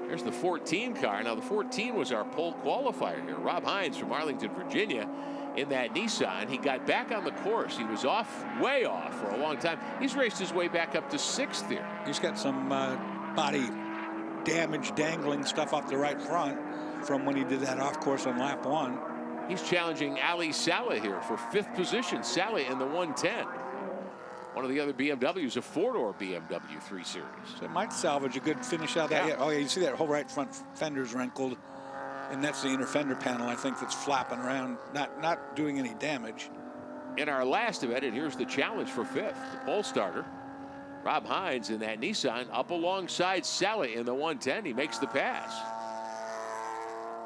There's the 14 car. Now, the 14 was our pole qualifier here. Rob Hines from Arlington, Virginia, in that Nissan. He got back on the course. He was off, way off for a long time. He's raced his way back up to 6th here. He's got some body damage, dangling stuff off the right front from when he did that off course on lap 1. He's challenging Ali Saleh here for 5th position. Saleh in the 110. One of the other BMWs, a 4-door BMW 3 Series. So it might salvage a good finish out of that. Yeah. Oh, yeah, you see that whole right front fender's wrinkled. And that's the inner fender panel, I think, that's flapping around, not doing any damage. In our last event, and here's the challenge for 5th, the pole starter. Rob Hines in that Nissan up alongside Saleh in the 110. He makes the pass.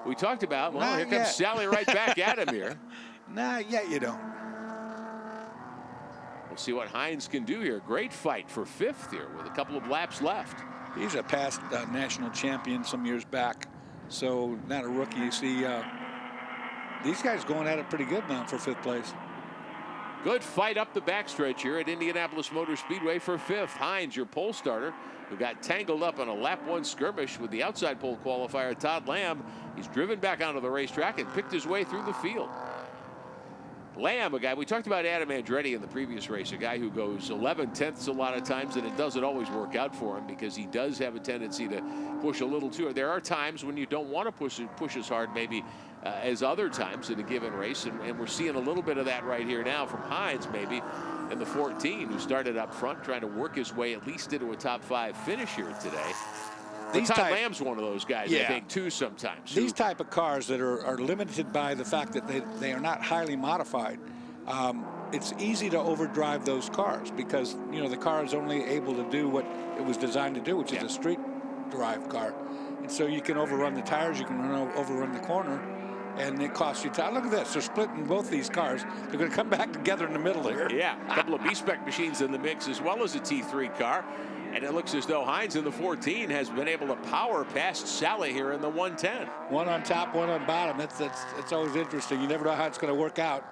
We talked about, well, here comes Saleh right back at him here. Not yet, you don't. We'll see what Hines can do here. Great fight for 5th here with a couple of laps left. He's a past national champion some years back, so not a rookie. You see, these guys going at it pretty good now for 5th place. Good fight up the backstretch here at Indianapolis Motor Speedway for 5th. Hines, your pole starter, who got tangled up on a lap 1 skirmish with the outside pole qualifier, Todd Lamb. He's driven back onto the racetrack and picked his way through the field. Lamb, a guy, we talked about Adam Andretti in the previous race, a guy who goes 11/10ths a lot of times, and it doesn't always work out for him because he does have a tendency to push a little too hard. There are times when you don't want to push as hard maybe as other times in a given race, and we're seeing a little bit of that right here now from Hines maybe in the 14, who started up front trying to work his way at least into a top 5 finish here today. Todd Lamb's one of those guys, I think, too, sometimes. These type of cars that are limited by the fact that they are not highly modified, it's easy to overdrive those cars because, you know, the car is only able to do what it was designed to do, which is a street drive car. And so you can overrun the tires, you can overrun the corner, and it costs you time. Look at this. They're splitting both these cars. They're going to come back together in the middle here. Yeah, a couple of B-Spec machines in the mix as well as a T3 car. And it looks as though Hines in the 14 has been able to power past Sally here in the 110. One on top, one on bottom. It's always interesting. You never know how it's going to work out.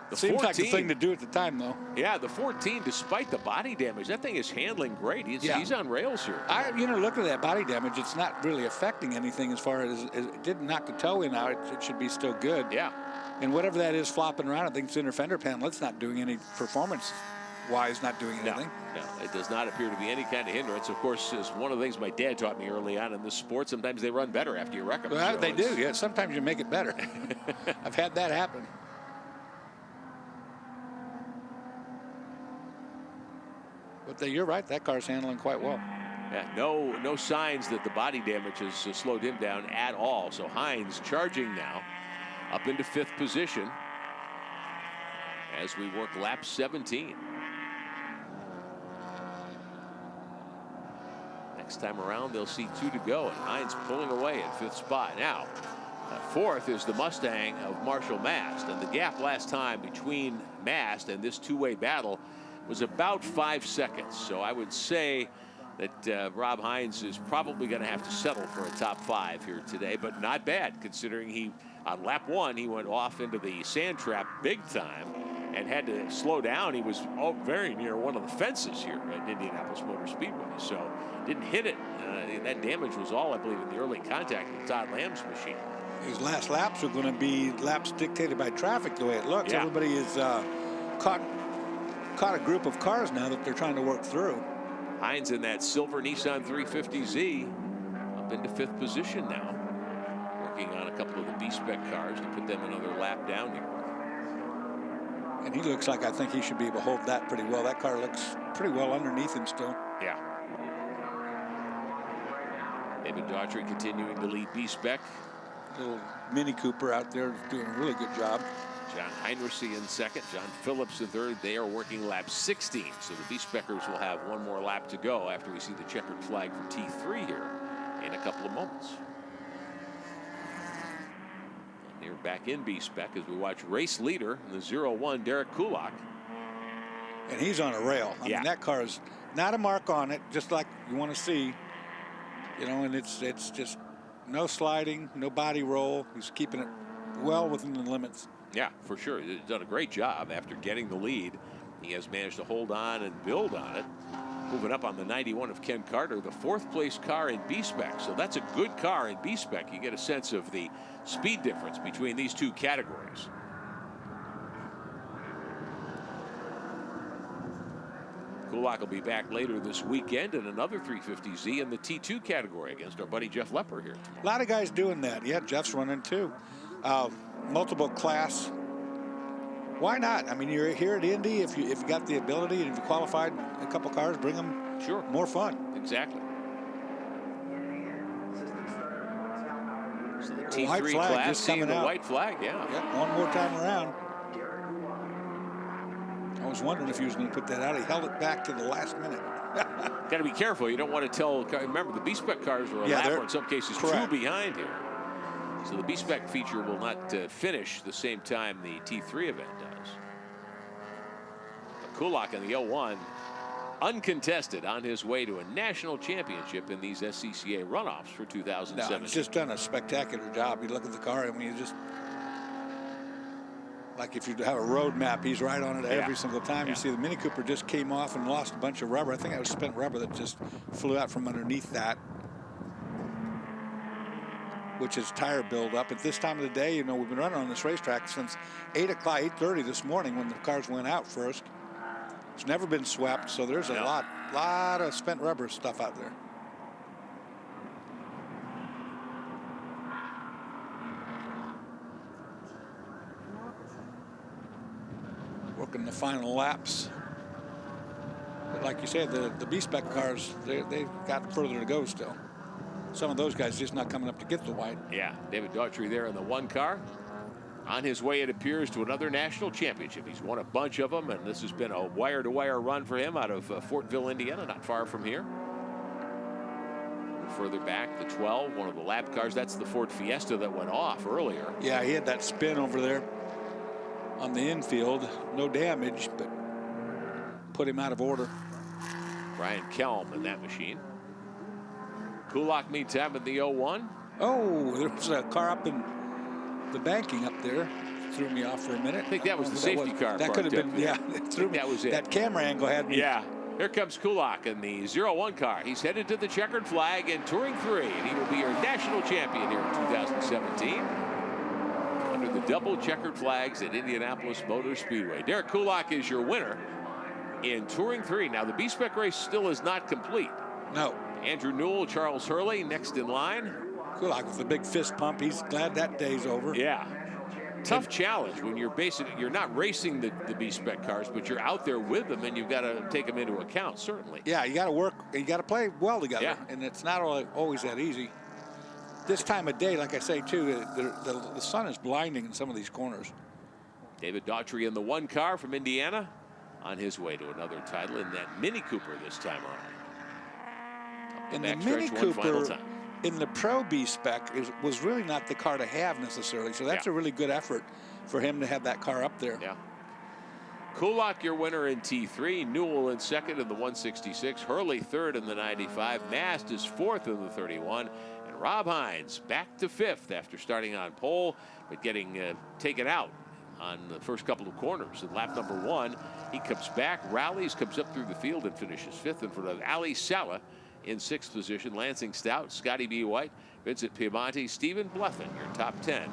The Seems 14, like the thing to do at the time, though. Yeah, the 14, despite the body damage, that thing is handling great. He's on rails here. Look at that body damage. It's not really affecting anything as far as it didn't knock the toe in out. It should be still good. Yeah. And whatever that is flopping around, I think it's inner fender panel. It's not doing any performance-wise, not doing anything. No, it does not appear to be any kind of hindrance. Of course, is one of the things my dad taught me early on in this sport. Sometimes they run better after you wreck them. Well, they do, yeah. Sometimes you make it better. I've had that happen. But you're right, that car's handling quite well. Yeah, no signs that the body damage has slowed him down at all. So Hines charging now up into 5th position as we work lap 17. Next time around, they'll see 2 to go, and Hines pulling away at 5th spot. Now, 4th is the Mustang of Marshall Mast, and the gap last time between Mast and this two-way battle was about 5 seconds. So I would say that Rob Hines is probably going to have to settle for a top 5 here today, but not bad considering on lap 1 he went off into the sand trap big time and had to slow down. He was very near one of the fences here at Indianapolis Motor Speedway, so didn't hit it. That damage was all, I believe, in the early contact with Todd Lamb's machine. His last laps are going to be laps dictated by traffic the way it looks. Yeah. Everybody is caught a group of cars now that they're trying to work through. Hines in that silver Nissan 350Z up into 5th position now, working on a couple of the B-Spec cars to put them another lap down here. And he looks like, I think he should be able to hold that pretty well. That car looks pretty well underneath him still. Yeah. David Daughtry continuing to lead B-Spec. Little Mini Cooper out there doing a really good job. John Heinrichsey in 2nd, John Phillips in 3rd. They are working lap 16, so the B-Speckers will have one more lap to go after we see the checkered flag for T3 here in a couple of moments. And here back in B-Spec as we watch race leader in the 0-1, Derek Kulak. And he's on a rail. I mean, that car is not a mark on it, just like you want to see. And it's just no sliding, no body roll. He's keeping it well within the limits. Yeah, for sure. He's done a great job after getting the lead. He has managed to hold on and build on it. Moving up on the 91 of Ken Carter, the 4th place car in B-Spec. So that's a good car in B-Spec. You get a sense of the speed difference between these two categories. Kulak will be back later this weekend in another 350Z in the T2 category against our buddy Jeff Lepper here. A lot of guys doing that. Yeah, Jeff's running too. Multiple class. Why not? I mean, you're here at Indy. If you got the ability and if you qualified a couple cars, bring them. Sure. More fun. Exactly. So the T3 white flag class just seeing coming the out. white flag, yeah. One more time around. I was wondering if he was going to put that out. He held it back to the last minute. Got to be careful. You don't want to tell. Remember, the B-Spec cars are a lap or in some cases correct. 2 behind here. So the B-Spec feature will not finish the same time the T3 event does. But Kulak in the 01, uncontested on his way to a national championship in these SCCA runoffs for 2017. No, he's just done a spectacular job. You look at the car, I mean, you just, like if you have a road map, he's right on it every single time. You see the Mini Cooper just came off and lost a bunch of rubber. I think that was spent rubber that just flew out from underneath that, which is tire buildup. At this time of the day, you know, we've been running on this racetrack since 8 o'clock, 8:30 this morning when the cars went out first. It's never been swept, so there's a lot of spent rubber stuff out there. Working the final laps. But like you said, the B-Spec cars, they've got further to go still. Some of those guys just not coming up to get the white. Yeah, David Daughtry there in the 1 car. On his way, it appears, to another national championship. He's won a bunch of them, and this has been a wire-to-wire run for him out of Fortville, Indiana, not far from here. little further back, the 12, one of the lap cars. That's the Ford Fiesta that went off earlier. Yeah, he had that spin over there on the infield. No damage, but put him out of order. Brian Kelm in that machine. Kulak meets him in the 01. Oh, there was a car up in the banking up there. Threw me off for a minute. I think that was the safety car. That could have been, yeah. It threw me. That was it. That camera angle had me. Yeah. Here comes Kulak in the 01 car. He's headed to the checkered flag in Touring 3, and he will be your national champion here in 2017 under the double checkered flags at Indianapolis Motor Speedway. Derek Kulak is your winner in Touring 3. Now, the B-Spec race still is not complete. No. Andrew Newell, Charles Hurley next in line. Kulak with a big fist pump. He's glad that day's over. Yeah. Tough challenge when you're not racing the B-Spec cars, but you're out there with them, and you've got to take them into account, certainly. Yeah, you got to work, you got to play well together, Yeah. and it's not always that easy. This time of day, like I say, too, the sun is blinding in some of these corners. David Daughtry in the 1 car from Indiana on his way to another title in that Mini Cooper this time around. In the Mini Cooper, in the Pro B-Spec, was really not the car to have necessarily, so that's a really good effort for him to have that car up there. Yeah. Kulak, your winner in T3. Newell in second in the 166. Hurley third in the 95. Mast is fourth in the 31. And Rob Hines back to fifth after starting on pole, but getting taken out on the first couple of corners. In lap number 1, he comes back, rallies, comes up through the field, and finishes fifth in front of Ali Sala in 6th position. Lansing Stout, Scotty B. White, Vincent Piemonte, Stephen Bluffin, your top 10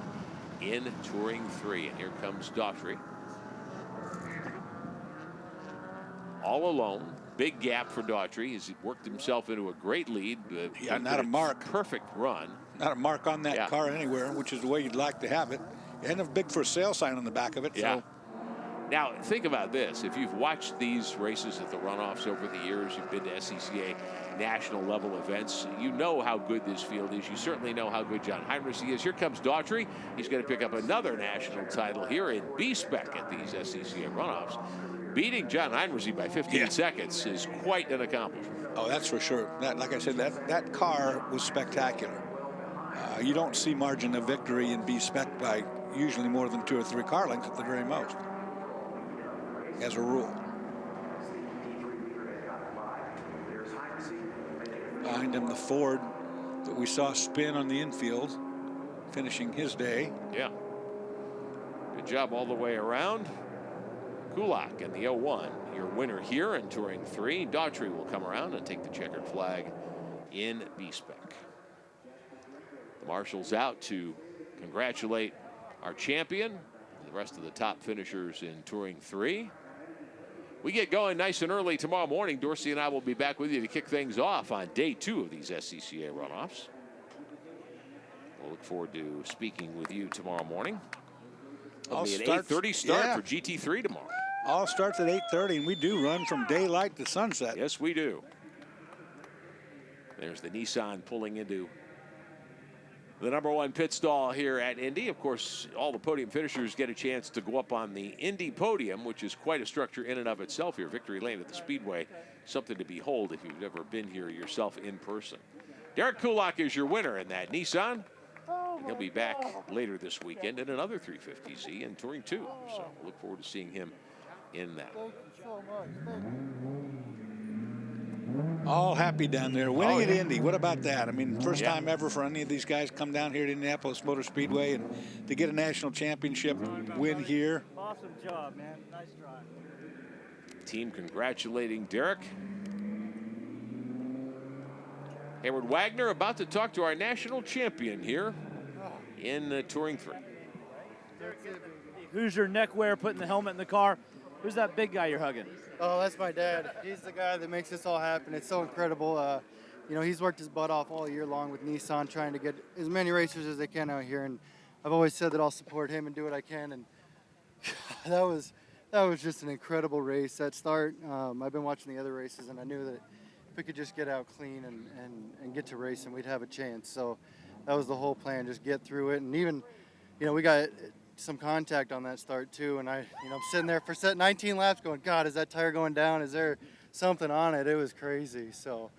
in Touring 3. And here comes Daughtry. All alone. Big gap for Daughtry. He's worked himself into a great lead. Yeah, not a mark. Perfect run. Not a mark on that car anywhere, which is the way you'd like to have it. And a big for sale sign on the back of it. Yeah. So. Now, think about this. If you've watched these races at the runoffs over the years, you've been to SCCA national level events, you know how good this field is. You certainly know how good John Heinrich is. Here comes Daughtry. He's going to pick up another national title here in B-Spec at these SCCA runoffs. Beating John Heinrich by 15 seconds is quite an accomplishment. Oh, that's for sure. Like I said, that car was spectacular. You don't see margin of victory in B-Spec by usually more than 2 or 3 car lengths at the very most, as a rule. Behind him, the Ford that we saw spin on the infield, finishing his day. Yeah. Good job all the way around. Kulak in the 01, your winner here in Touring 3. Daughtry will come around and take the checkered flag in B-Spec. The marshals out to congratulate our champion and the rest of the top finishers in Touring 3. We get going nice and early tomorrow morning. Dorsey and I will be back with you to kick things off on day 2 of these SCCA runoffs. We'll look forward to speaking with you tomorrow morning. It'll be an 8:30 start for GT3 tomorrow. All starts at 8:30, and we do run from daylight to sunset. Yes, we do. There's the Nissan pulling into the number 1 pit stall here at Indy. Of course, all the podium finishers get a chance to go up on the Indy podium, which is quite a structure in and of itself here. Victory Lane at the Speedway, something to behold if you've never been here yourself in person. Derek Kulak is your winner in that Nissan. And he'll be back later this weekend in another 350Z in Touring 2. So look forward to seeing him in that. All happy down there, winning at Indy. What about that? I mean, first time ever for any of these guys come down here to Indianapolis Motor Speedway and to get a national championship win here. Awesome job, man. Nice drive. Team congratulating Derek. Hayward Wagner about to talk to our national champion here in Touring 3. Who's your neckwear putting the helmet in the car? Who's that big guy you're hugging? Oh, that's my dad. He's the guy that makes this all happen. It's so incredible. You know, he's worked his butt off all year long with Nissan, trying to get as many racers as they can out here. And I've always said that I'll support him and do what I can. And that was just an incredible race. That start, I've been watching the other races, and I knew that if we could just get out clean and get to racing, we'd have a chance. So that was the whole plan, just get through it. And even, you know, we got some contact on that start too, and I'm sitting there for 19 laps going, God, is that tire going down? Is there something on it? It was crazy. So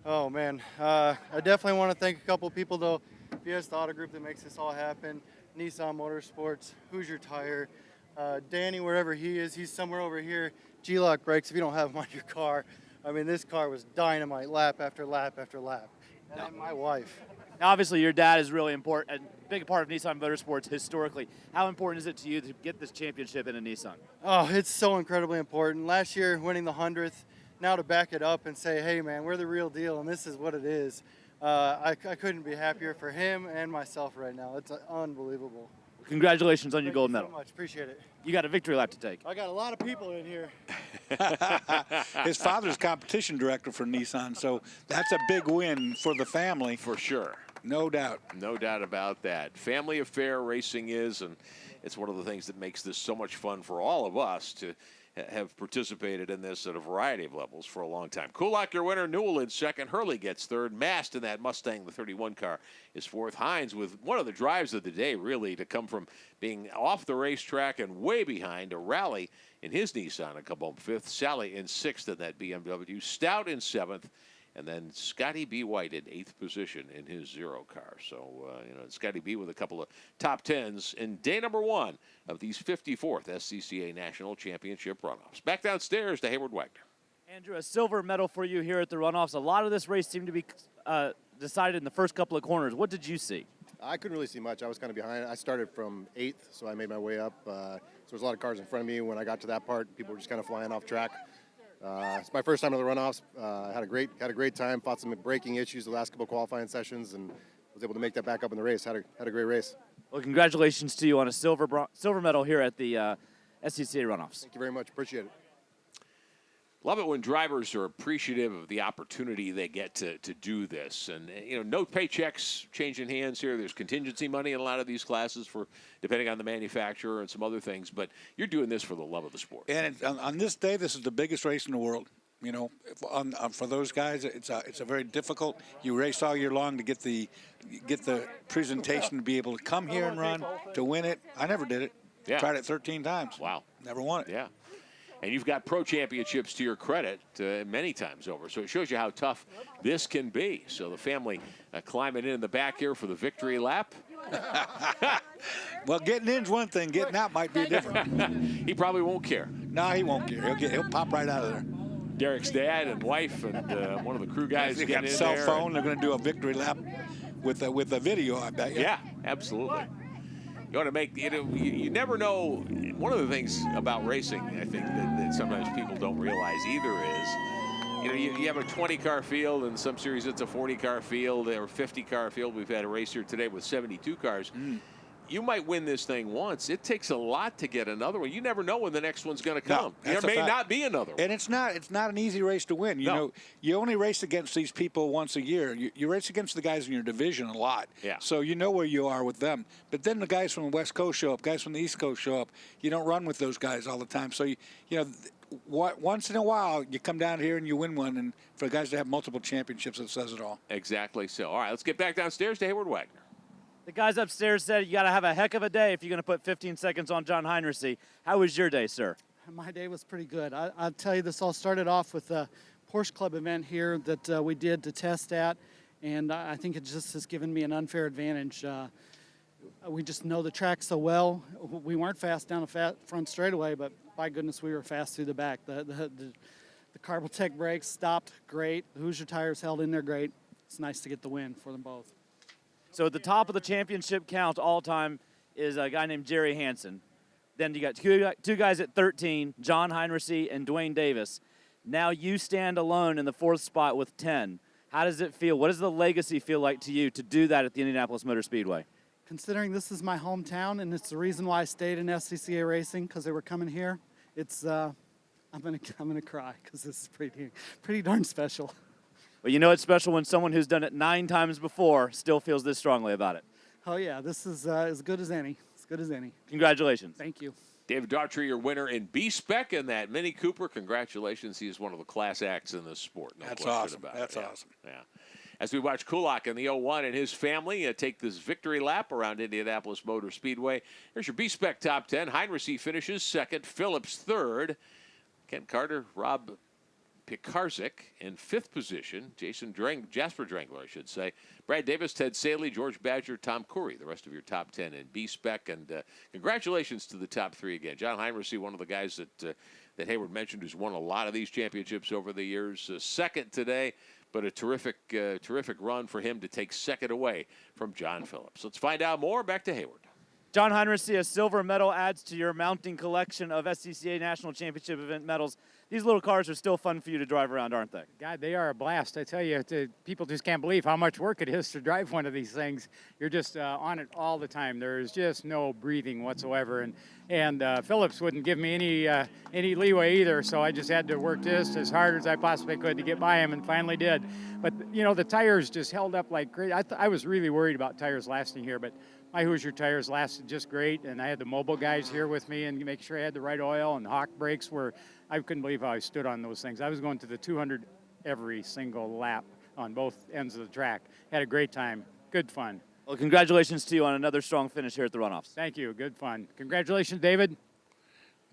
Oh, man. I definitely want to thank a couple people, though. Fiesta Auto Group that makes this all happen. Nissan Motorsports, Hoosier Tire, Danny, wherever he is, he's somewhere over here. G-Lock Brakes, if you don't have them on your car. I mean, this car was dynamite lap after lap after lap. And then my wife. Now, obviously, your dad is really important, a big part of Nissan Motorsports historically. How important is it to you to get this championship in a Nissan? Oh, it's so incredibly important. Last year, winning the 100th, now to back it up and say, hey, man, we're the real deal, and this is what it is. I couldn't be happier for him and myself right now. It's unbelievable. Congratulations on your gold medal. Thank you so much. Appreciate it. You got a victory lap to take. I got a lot of people in here. His father's competition director for Nissan, so that's a big win for the family. For sure. No doubt. No doubt about that. Family affair racing is, and it's one of the things that makes this so much fun for all of us to have participated in this at a variety of levels for a long time. Kulak, your winner. Newell in second. Hurley gets third. Mast in that Mustang, the 31 car, is fourth. Hines with one of the drives of the day, really, to come from being off the racetrack and way behind a rally in his Nissan, a come home fifth. Sally in sixth in that BMW. Stout in seventh. And then Scotty B. White in eighth position in his zero car. So, Scotty B. with a couple of top tens in day number one of these 54th SCCA National Championship runoffs. Back downstairs to Hayward Wagner. Andrew, a silver medal for you here at the runoffs. A lot of this race seemed to be decided in the first couple of corners. What did you see? I couldn't really see much. I was kind of behind. I started from 8th, so I made my way up. So there was a lot of cars in front of me. When I got to that part, people were just kind of flying off track. It's my first time in the runoffs. Had a great time. Fought some braking issues the last couple of qualifying sessions, and was able to make that back up in the race. Had a great race. Well, congratulations to you on a silver medal here at the SCCA runoffs. Thank you very much. Appreciate it. Love it when drivers are appreciative of the opportunity they get to do this. And, no paychecks changing hands here. There's contingency money in a lot of these classes for depending on the manufacturer and some other things. But you're doing this for the love of the sport. And on this day, this is the biggest race in the world. For those guys, it's a very difficult. You race all year long to get the presentation to be able to come here and run, to win it. I never did it. Yeah. Tried it 13 times. Wow. Never won it. Yeah. And you've got pro championships to your credit many times over. So it shows you how tough this can be. So the family climbing in the back here for the victory lap. Well, getting in's one thing. Getting out might be different. He probably won't care. No, he won't care. He'll pop right out of there. Derek's dad and wife and one of the crew guys They getting got in cell there. phone. They're going to do a victory lap with a video, I bet. Yeah, absolutely. You want to make, you never know. One of the things about racing, I think, that sometimes people don't realize either is, you have a 20-car field, and some series it's a 40-car field or 50-car field. We've had a race here today with 72 cars. You might win this thing once. It takes a lot to get another one. You never know when the next one's going to come. No, there may not be another one. And it's not an easy race to win. You only race against these people once a year. You race against the guys in your division a lot. Yeah. So you know where you are with them. But then the guys from the West Coast show up, guys from the East Coast show up. You don't run with those guys all the time. So once in a while you come down here and you win one. And for the guys to have multiple championships, it says it all. Exactly so. All right, let's get back downstairs to Hayward Wagner. The guys upstairs said you got to have a heck of a day if you're going to put 15 seconds on John Heinrichsey. How was your day, sir? My day was pretty good. I'll tell you, this all started off with a Porsche Club event here that we did to test at, and I think it just has given me an unfair advantage. We just know the track so well. We weren't fast down the front straightaway, but by goodness, we were fast through the back. The Carbotech brakes stopped great. The Hoosier tires held in there great. It's nice to get the win for them both. So at the top of the championship count all time is a guy named Jerry Hansen. Then you got two guys at 13, John Heinrichsey and Dwayne Davis. Now you stand alone in the fourth spot with 10. How does it feel? What does the legacy feel like to you to do that at the Indianapolis Motor Speedway? Considering this is my hometown and it's the reason why I stayed in SCCA racing, because they were coming here, it's I'm gonna cry because this is pretty darn special. Well, it's special when someone who's done it 9 times before still feels this strongly about it. Oh, yeah, this is as good as any. As good as any. Congratulations. Thank you. David Daughtry, your winner in B-Spec in that Mini Cooper. Congratulations. He is one of the class acts in this sport. No That's question awesome. about That's it. awesome. Yeah. As we watch Kulak in the 01 and his family take this victory lap around Indianapolis Motor Speedway. Here's your B-Spec top 10. Heinrichsey finishes second. Phillips third. Ken Carter, Rob Pikarczyk in 5th position. Jasper Drangler, I should say. Brad Davis, Ted Saley, George Badger, Tom Curry, the rest of your top 10 in B-Spec. And congratulations to the top 3 again. John Heinrichsey, one of the guys that Hayward mentioned, who's won a lot of these championships over the years. Second today, but a terrific run for him to take second away from John Phillips. Let's find out more. Back to Hayward. John Heinrichsey, a silver medal adds to your mounting collection of SCCA National Championship event medals. These little cars are still fun for you to drive around, aren't they? God, they are a blast. I tell you, people just can't believe how much work it is to drive one of these things. You're just on it all the time. There's just no breathing whatsoever. And Phillips wouldn't give me any leeway either, so I just had to work just as hard as I possibly could to get by him, and finally did. But, you know, the tires just held up like crazy. I was really worried about tires lasting here, but my Hoosier tires lasted just great, and I had the mobile guys here with me and make sure I had the right oil, and Hawk brakes were, I couldn't believe how I stood on those things. I was going to the 200 every single lap on both ends of the track. Had a great time. Good fun. Well, congratulations to you on another strong finish here at the Runoffs. Thank you. Good fun. Congratulations, David.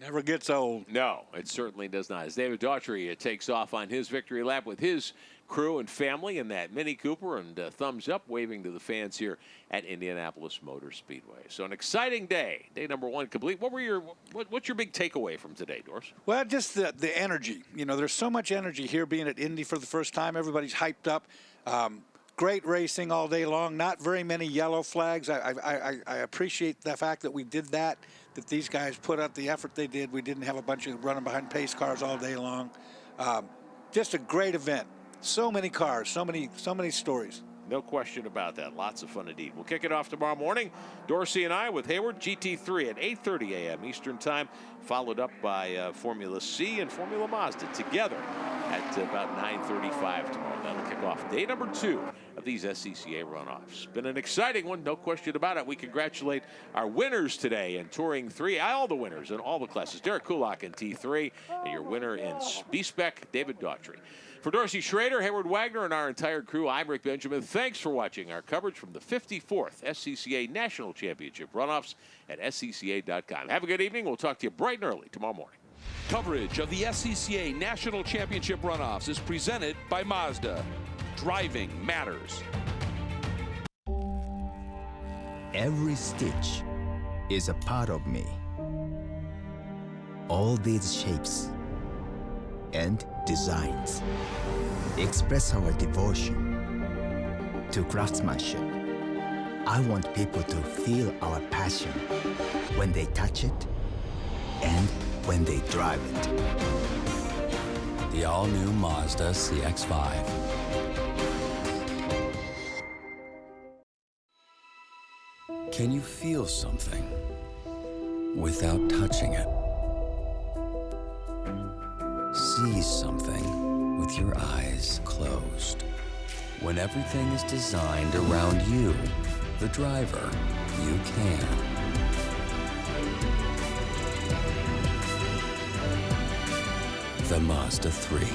Never gets old. No, it certainly does not. As David Daughtry takes off on his victory lap with his crew and family in that Mini Cooper, and thumbs up waving to the fans here at Indianapolis Motor Speedway. So an exciting day. Day number 1 complete. What's your big takeaway from today, Doris? Well, just the energy. You know, there's so much energy here being at Indy for the first time. Everybody's hyped up. Great racing all day long. Not very many yellow flags. I appreciate the fact that we did that these guys put out the effort they did. We didn't have a bunch of running behind pace cars all day long. Just a great event. So many cars, so many stories. No question about that. Lots of fun indeed. We'll kick it off tomorrow morning. Dorsey and I with Hayward, GT3 at 8:30 a.m. Eastern Time, followed up by Formula C and Formula Mazda together at about 9:35 tomorrow. That'll kick off day number 2 of these SCCA runoffs. Been an exciting one, no question about it. We congratulate our winners today in Touring 3, all the winners in all the classes. Derek Kulak in T3, and your winner in B-Spec, David Daughtry. For Dorsey Schrader, Hayward Wagner, and our entire crew, I'm Rick Benjamin. Thanks for watching our coverage from the 54th SCCA National Championship runoffs at SCCA.com. Have a good evening. We'll talk to you bright and early tomorrow morning. Coverage of the SCCA National Championship runoffs is presented by Mazda. Driving matters. Every stitch is a part of me. All these shapes and designs express our devotion to craftsmanship. I want people to feel our passion when they touch it and when they drive it. The all-new Mazda CX-5. Can you feel something without touching it? See something with your eyes closed. When everything is designed around you, the driver, you can. The Mazda 3.